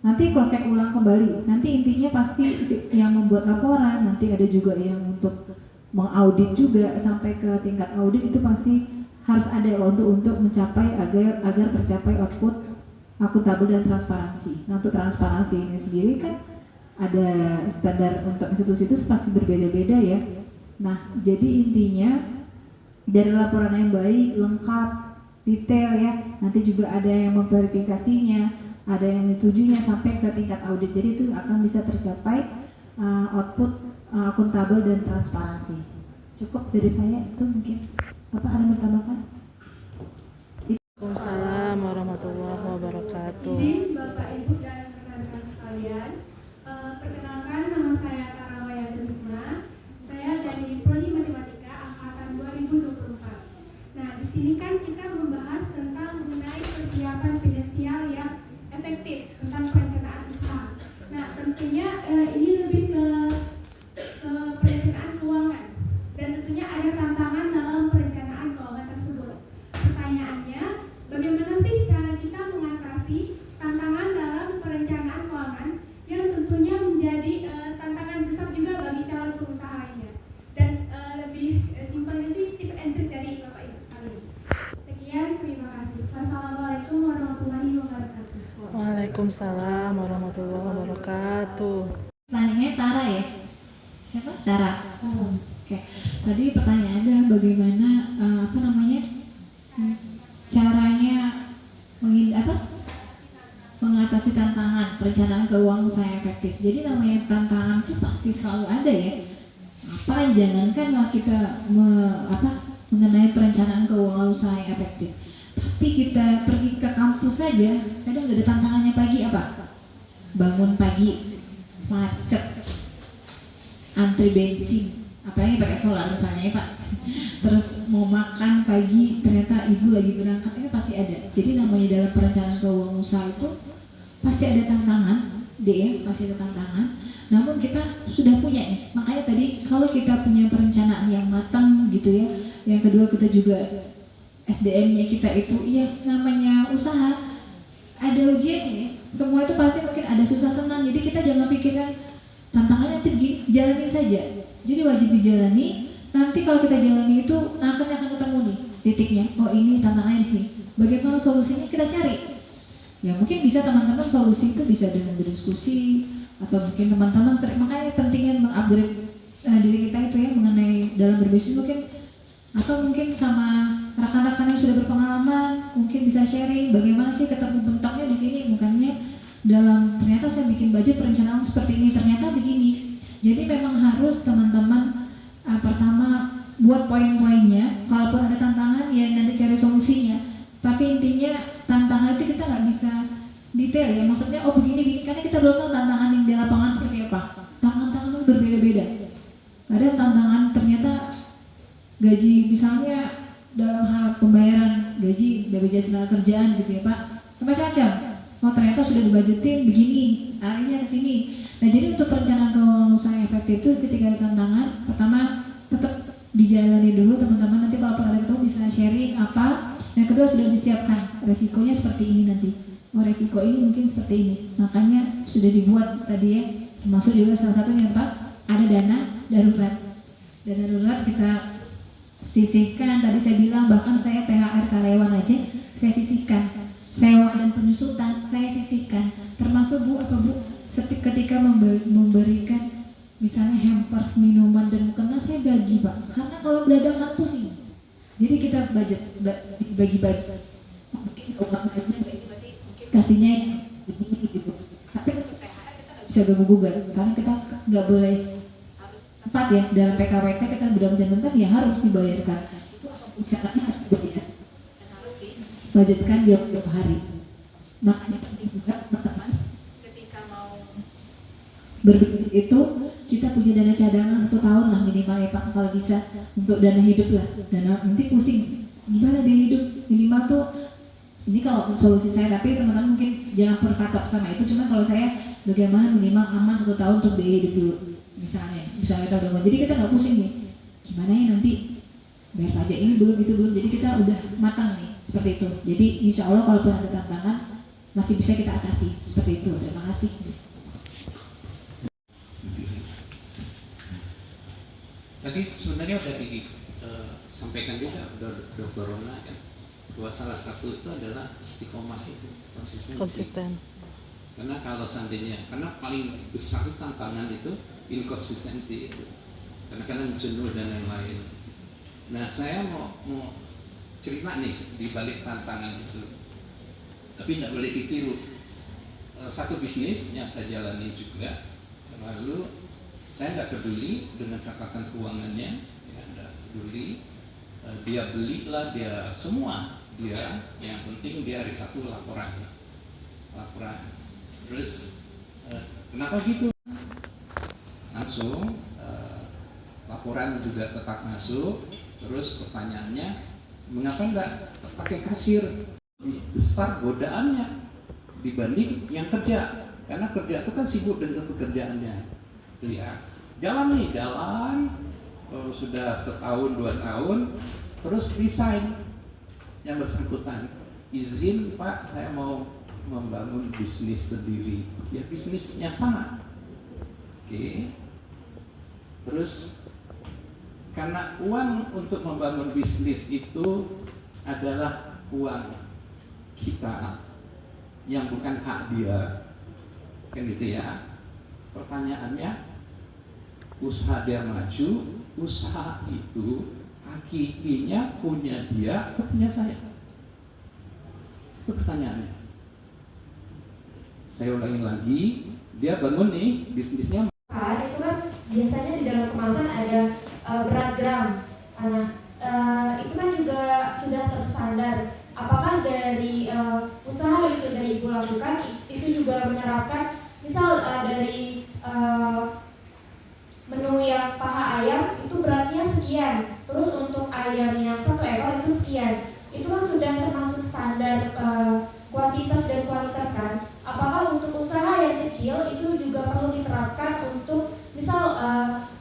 nanti cross check ulang kembali, nanti intinya pasti yang membuat laporan, nanti ada juga yang untuk mengaudit juga sampai ke tingkat audit, itu pasti harus ada untuk mencapai agar tercapai output akuntabel dan transparansi. Nah, untuk transparansi ini sendiri kan ada standar untuk institusi itu pasti berbeda-beda ya. Nah, jadi intinya dari laporan yang baik, lengkap, detail ya, nanti juga ada yang memverifikasinya, ada yang menyetujui sampai ke tingkat audit. Jadi itu akan bisa tercapai output akuntabel dan transparansi. Cukup dari saya itu mungkin. Apa ada yang tambahkan? Waalaikumsalam warahmatullahi wabarakatuh. Izin Bapak Ibu dan rekan-rekan sekalian, perkenalkan nama saya Tarawaya Hikmah. Saya dari Prodi Matematika angkatan 2024. Nah, di sini kan kita membahas tentang mengenai persiapan finansial yang efektif tentang perencanaan usaha. Nah, tentunya ini lebih ke perencanaan keuangan, dan tentunya ada tantangan dalam perencanaan keuangan tersebut. Pertanyaannya, bagaimana sih cara kita mengatasi tantangan dalam perencanaan keuangan yang tentunya menjadi tantangan besar juga bagi calon pengusaha lainnya? Dan lebih simpelnya sih tip and trick dari Bapak Ibu sekalian. Sekian, terima kasih. Wassalamualaikum warahmatullahi wabarakatuh. Waalaikumsalam warahmatullahi wabarakatuh. Pertanyaannya Tara ya? Siapa? Tara. Oke. Tadi pertanyaannya bagaimana caranya mengatasi tantangan perencanaan keuangan usaha yang efektif. Jadi namanya tantangan itu pasti selalu ada ya. Jangankanlah kita mengenai perencanaan keuangan usaha yang efektif. Tapi kita pergi ke kampus saja, kadang udah ada tantangannya pagi apa? Bangun pagi, macet, antri bensin, apalagi pakai solar misalnya ya Pak. Terus mau makan pagi, ternyata ibu lagi berangkat, ini pasti ada. Jadi namanya dalam perencanaan keuangan usaha itu pasti ada tantangan, pasti ada tantangan. Namun kita sudah punya nih, makanya tadi kalau kita punya perencanaan yang matang gitu ya. Yang kedua kita juga SDM-nya kita itu, namanya usaha ada ujiannya. Semua itu pasti mungkin ada susah senang. Jadi kita jangan pikirkan tantangannya nanti begini, jalani saja. Jadi wajib dijalani. Nanti kalau kita jalani itu akan ketemu nih titiknya. Oh ini tantangannya di sini. Bagaimana solusinya kita cari. Ya mungkin bisa teman-teman solusi itu bisa dengan berdiskusi atau mungkin teman-teman sering, makanya pentingnya mengupgrade diri kita itu ya mengenai dalam berbisnis mungkin, atau mungkin sama rekan-rekan yang sudah berpengalaman mungkin bisa sharing bagaimana sih ketemu bentuknya di sini, bukannya dalam ternyata saya bikin budget perencanaan seperti ini ternyata begini. Jadi memang harus teman-teman pertama buat poin-poinnya, kalaupun ada tantangan ya nanti cari solusinya. Tapi intinya tantangan itu kita nggak bisa detail ya, maksudnya oh begini karena kita belum tahu tantangan yang di lapangan seperti apa. Tantangan itu berbeda-beda. Ada tantangan ternyata gaji misalnya dalam hal pembayaran gaji BPJS Tenagakerjaan gitu ya Pak, macam-macam. Oh ternyata sudah dibajetin begini, akhirnya ke sini. Nah jadi untuk perencanaan keuangan usaha yang efektif itu ketika ada tantangan, pertama tetap dijalani dulu teman-teman, nanti kalau pernah ketemu bisa sharing apa. Yang kedua sudah disiapkan resikonya seperti ini nanti. Oh resiko ini mungkin seperti ini, makanya sudah dibuat tadi ya, termasuk juga salah satunya Pak, ada dana darurat. Dana darurat kita sisihkan, tadi saya bilang bahkan saya THR karyawan aja saya sisihkan, sewa dan penyusutan saya sisihkan, termasuk Bu ketika memberikan misalnya hampers minuman dan mukena saya bagi Pak, karena kalau dadakan pusing. Jadi kita budget bagi-bagi, mungkin uang kasihnya ini gitu. Tapi untuk THR kita nggak bisa ganggu-gugat karena kita nggak boleh empat ya, dalam PKWT kita sudah mencantumkan ya harus dibayarkan. Itu caranya harus dibayar dan harus dibudgetkan di 20 hari. Makanya penting juga teman-teman ketika mau berbisnis itu kita punya dana cadangan 1 tahun lah minimal ya Pak, kalau bisa untuk dana hidup lah. Dana nanti pusing gimana dia hidup, minimal tuh ini kalau solusi saya, tapi teman-teman mungkin jangan berpatok sama itu. Cuma kalau saya bagaimana minimal aman 1 tahun untuk biaya hidup dulu misalnya kita udah, jadi kita nggak pusing nih gimana ya nanti bayar pajak ini belum itu belum, jadi kita udah matang nih seperti itu. Jadi insya Allah kalaupun ada tantangan masih bisa kita atasi seperti itu. Terima kasih. Tadi sebenarnya udah disampaikan juga Dr. Rona kan, bahwa salah satu itu adalah istiqomah, itu Konsisten. Karena kalau seandainya, karena paling besar tantangan itu inkonsistensi itu, kadang-kadang jenuh dan lain-lain. Nah, saya mau cerita nih di balik tantangan itu, tapi tidak boleh ditiru. Satu bisnis yang saya jalani juga, lalu saya nggak peduli dengan catatan keuangannya, ya nggak peduli. Dia belilah, dia semua, dia yang penting dia hari Sabtu laporan. Terus kenapa gitu? Langsung laporan juga tetap masuk. Terus pertanyaannya, mengapa nggak pakai kasir? Besar godaannya dibanding yang kerja, karena kerja itu kan sibuk dengan pekerjaannya. Lihat, jalan sudah 1 2 tahun, terus resign yang bersangkutan, izin Pak, saya mau membangun bisnis sendiri, ya bisnis yang sama. Oke. Terus karena uang untuk membangun bisnis itu adalah uang kita yang bukan hak dia, kan gitu ya. Pertanyaannya, usaha dia maju, usaha itu hakikinya punya dia atau punya saya? Itu pertanyaannya. Saya ulangi lagi, dia bangun nih bisnisnya. Itu kan biasanya di dalam kemasan ada berat gram. Itu kan juga sudah terstandar. Apakah dari usaha yang sudah Ibu lakukan itu juga menerapkan, misal dari menu yang paha ayam itu beratnya sekian, terus untuk ayam yang 1 ekor itu sekian, itu kan sudah termasuk standar kuantitas dan kualitas kan? Apakah untuk usaha yang kecil itu juga perlu diterapkan untuk misal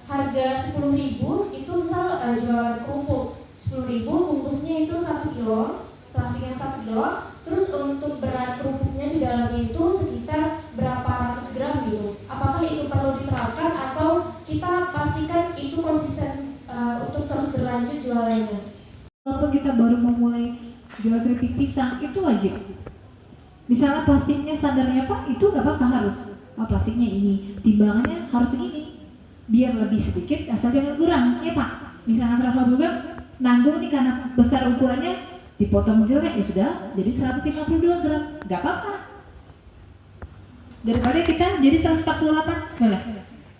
harga 10.000 itu misal jualan kerupuk 10.000, bungkusnya itu 1 kilo, plastiknya 1 kilo, terus untuk berat kerupuknya di dalamnya itu sekitar berapa ratus gram gitu. Apakah itu perlu diterapkan atau kita pastikan itu konsisten untuk terus berlanjut jualannya? Kalau kita baru memulai jual keripik pisang itu wajib. Misalnya plastiknya standarnya Pak, itu nggak apa-apa harus. Plastiknya ini, timbangannya harus segini. Biar lebih sedikit, asal jangan kurang, ya Pak. Misalnya 150 gram, nanggung nih karena besar ukurannya, dipotong jelek ya sudah, jadi 152 gram, nggak apa-apa. Daripada kita jadi 148, boleh.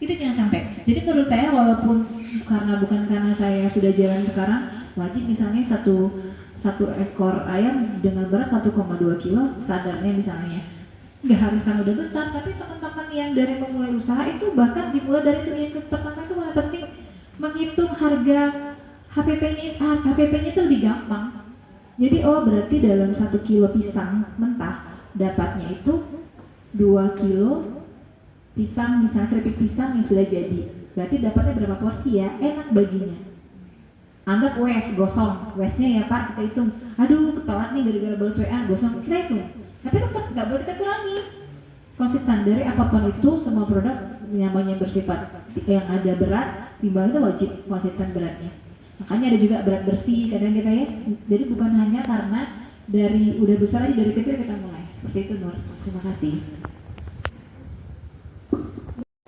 Itu jangan sampai. Jadi menurut saya walaupun bukan karena saya sudah jalan sekarang, wajib misalnya satu ekor ayam dengan berat 1,2 kilo standarnya misalnya, nggak harus kan udah besar, tapi teman-teman yang dari memulai usaha itu bahkan dimulai dari yang pertama itu malah penting menghitung harga HPP-nya itu lebih gampang. Jadi berarti dalam 1 kilo pisang mentah dapatnya itu 2 kilo pisang, misalnya keripik pisang yang sudah jadi, berarti dapatnya berapa porsi ya, enak baginya. Anggap gosong, nya ya Pak, kita hitung. Aduh, telat nih gara-gara baru WA, gosong, kita hitung. Tapi tetap nggak boleh kita kurangi. Konsisten dari apapun itu, semua produk namanya bersifat yang ada berat, timbang itu wajib konsisten beratnya. Makanya ada juga berat bersih kadang kita ya. Jadi bukan hanya karena dari udah besar aja dari kecil kita mulai. Seperti itu Nur. Terima kasih.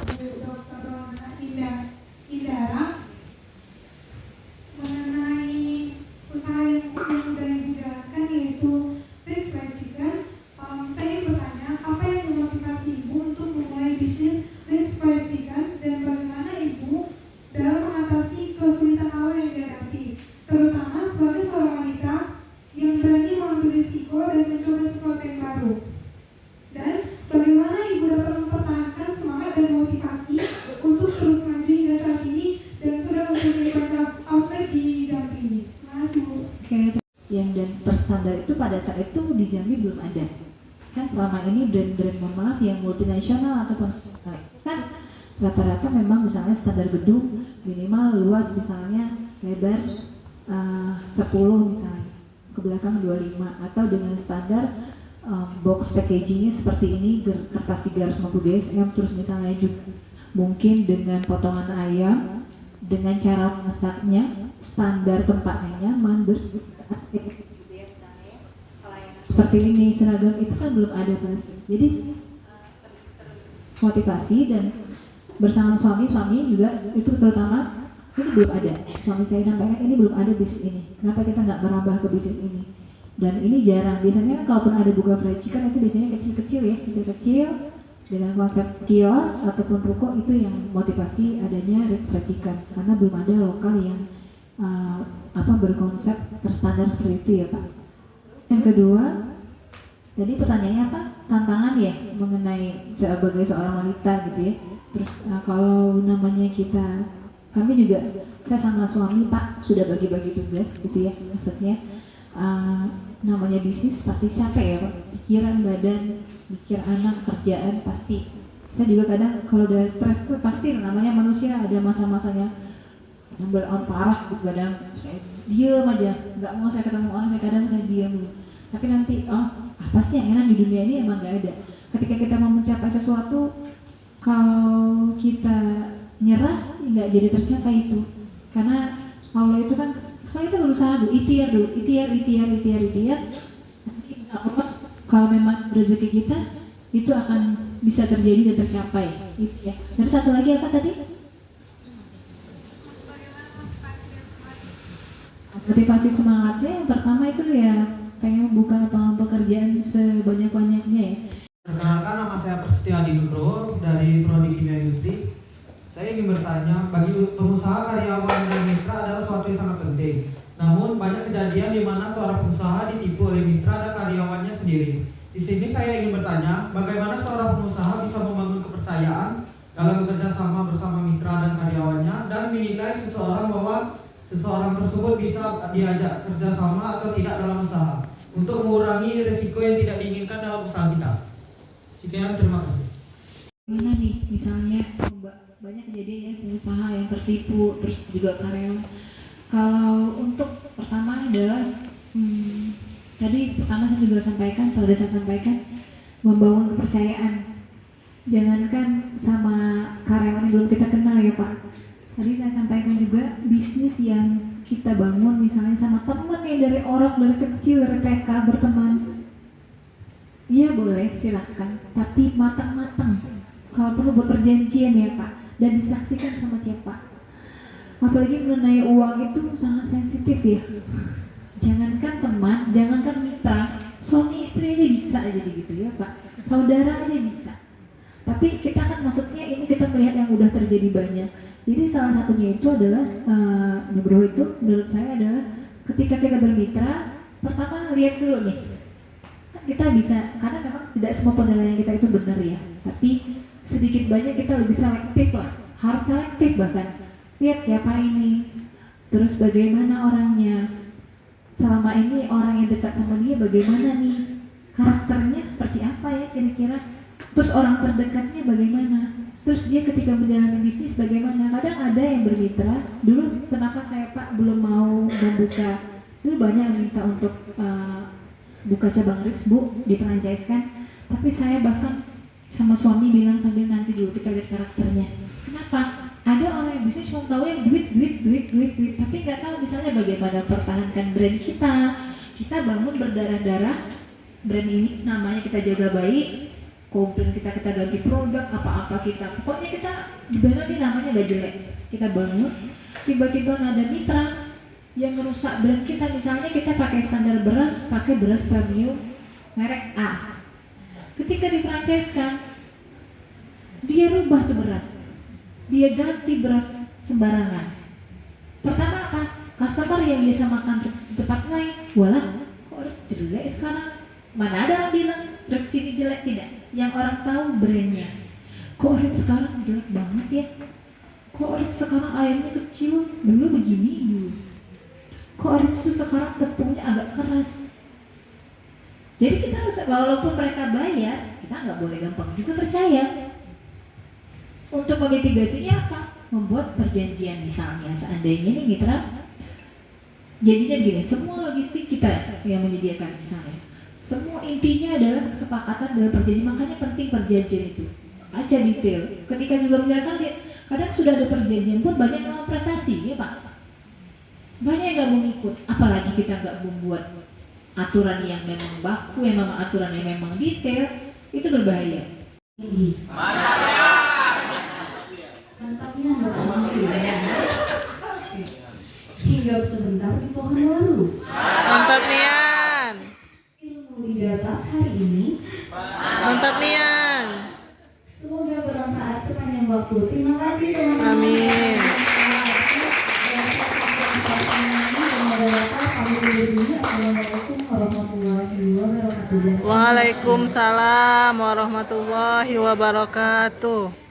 Dr. Indara, mengenai usaha yang sudah dijalankan yaitu Rich Fried Chicken, saya bertanya apa yang memotivasi Ibu untuk memulai bisnis Rich Fried Chicken dan bagaimana Ibu dalam mengatasi kesulitan awal yang dihadapi, terutama sebagai seorang wanita yang berani mengambil risiko dan mencoba sesuatu yang baru, dan standar itu pada saat itu di Jambi belum ada. Kan selama ini brand-brand, mohon maaf, yang multinasional ataupun kan rata-rata memang misalnya standar gedung minimal luas misalnya lebar 10 misalnya, ke belakang 25, atau dengan standar box packagingnya seperti ini, kertas 350 GSM, terus misalnya juga mungkin dengan potongan ayam, dengan cara masaknya standar, tempatnya nyaman, bersih, seperti ini seragam itu kan belum ada pasti. Jadi motivasi dan bersama suami juga itu terutama ini belum ada. Suami saya sampaikan ini belum ada bisnis ini. Kenapa kita nggak merambah ke bisnis ini? Dan ini jarang. Biasanya kalaupun ada buka fried chicken itu biasanya kecil-kecil ya, kecil-kecil dengan konsep kios ataupun ruko, itu yang motivasi adanya Rex Fried Chicken karena belum ada lokal yang berkonsep terstandar seperti itu ya Pak. Yang kedua, tadi pertanyaannya apa? Tantangan ya mengenai sebagai seorang wanita gitu ya. Terus kalau namanya kami juga, saya sama suami Pak sudah bagi-bagi tugas gitu ya. Maksudnya namanya bisnis pasti siapa ya Pak? Pikiran, badan, mikir anak, kerjaan pasti. Saya juga kadang kalau udah stres tuh pasti namanya manusia ada masa-masanya yang burn parah gitu. Kadang saya diam aja, nggak mau saya ketemu orang, kadang saya diam dulu. Tapi nanti apa sih yang enak di dunia ini, emang nggak ada. Ketika kita mau mencapai sesuatu, kalau kita nyerah nggak jadi tercapai itu. Karena Allah itu kan kalau kita berusaha dulu, ikhtiar. Nanti insya Allah kalau memang rezeki kita itu akan bisa terjadi dan tercapai. Itu ya. Dan satu lagi apa tadi? Motivasi semangatnya yang pertama itu ya pengen membuka lapangan pekerjaan sebanyak-banyaknya ya. Perkenalkan, nama saya Prasetyo Adi Nugro dari Prodi Kimia Industri. Saya ingin bertanya, bagi pengusaha, karyawan dan mitra adalah suatu yang sangat penting. Namun banyak kejadian di mana seorang pengusaha ditipu oleh mitra dan karyawannya sendiri. Di sini saya ingin bertanya, bagaimana seorang pengusaha bisa membangun kepercayaan dalam bekerja sama bersama mitra dan karyawannya dan menilai seseorang bahwa seseorang tersebut bisa diajak kerjasama atau tidak dalam usaha untuk mengurangi risiko yang tidak diinginkan dalam usaha kita. Sekian, terima kasih. Gimana nih, misalnya banyak kejadian ya pengusaha yang tertipu, terus juga karyawan. Kalau untuk pertama adalah tadi pertama saya juga sampaikan, pada saya sampaikan membangun kepercayaan. Jangankan sama karyawan yang belum kita kenal ya Pak. Tadi saya sampaikan juga bisnis yang kita bangun misalnya sama teman yang dari orang dari kecil, dari TK berteman. Iya boleh, silahkan, tapi matang-matang. Kalau perlu buat perjanjian ya Pak, dan disaksikan sama siapa. Apalagi mengenai uang itu sangat sensitif ya. Jangankan teman, jangankan mitra, suami istri aja bisa jadi gitu ya Pak. Saudara aja bisa. Tapi kita kan maksudnya ini kita melihat yang udah terjadi banyak. Jadi salah satunya itu adalah Nugroho itu menurut saya adalah ketika kita bermitra, pertama lihat dulu nih. Kita bisa, karena memang tidak semua penilaian kita itu benar ya, tapi sedikit banyak kita lebih selektif lah, harus selektif bahkan. Lihat siapa ini, terus bagaimana orangnya, selama ini orang yang dekat sama dia bagaimana nih, karakternya seperti apa ya kira-kira, terus orang terdekatnya bagaimana, terus dia ketika menjalani bisnis bagaimana. Kadang ada yang bermitra, dulu kenapa saya Pak belum mau membuka, dulu banyak yang minta untuk buka cabang Rex Bu, di-franchise-kan, tapi saya bahkan sama suami bilang sambil nanti dulu kita lihat karakternya. Kenapa? Ada orang yang bisnis cuma tahu yang duit, tapi nggak tahu misalnya bagaimana pertahankan brand kita. Kita bangun berdarah-darah brand ini, namanya kita jaga baik, komplain kita ganti produk, apa-apa kita, pokoknya kita benar nih namanya gak jelek. Kita bangun, tiba-tiba ada mitra yang merusak brand kita. Misalnya kita pakai standar beras, pakai beras premium merek A. Ketika di-franchise-kan, dia rubah tuh beras, dia ganti beras sembarangan. Pertama apa? Customer yang biasa makan Rex di tempat lain, walah kok Rex jelek sekarang? Mana ada yang bilang Rex ini jelek? Tidak. Yang orang tahu brandnya. Kok Rex sekarang jelek banget ya? Kok Rex sekarang ayamnya kecil? Dulu begini dulu. Kok Rex sekarang tepungnya agak keras? Jadi kita harus, walaupun mereka bayar, kita nggak boleh gampang juga percaya. Untuk memitigasinya apa? Membuat perjanjian misalnya, seandainya ini mitra, jadinya begini, semua logistik kita yang menyediakan misalnya, semua intinya adalah kesepakatan dalam perjanjian, makanya penting perjanjian itu. Baca detail, ketika juga menyerahkan dia, kadang sudah ada perjanjian pun banyak yang mau prestasi, ya Pak. Banyak yang nggak mau ikut, apalagi kita nggak membuat aturan yang memang baku, yang memang aturan yang memang detail, itu berbahaya. Mantapnya hinggap sebentar di pohon walu. Mantap Nian. Ilmu didapat hari ini. Mantap Nian. Semoga bermanfaat sepanjang waktu. Terima kasih teman-teman. Amin. Assalamualaikum warahmatullahi wabarakatuh. Waalaikumsalam warahmatullahi wabarakatuh.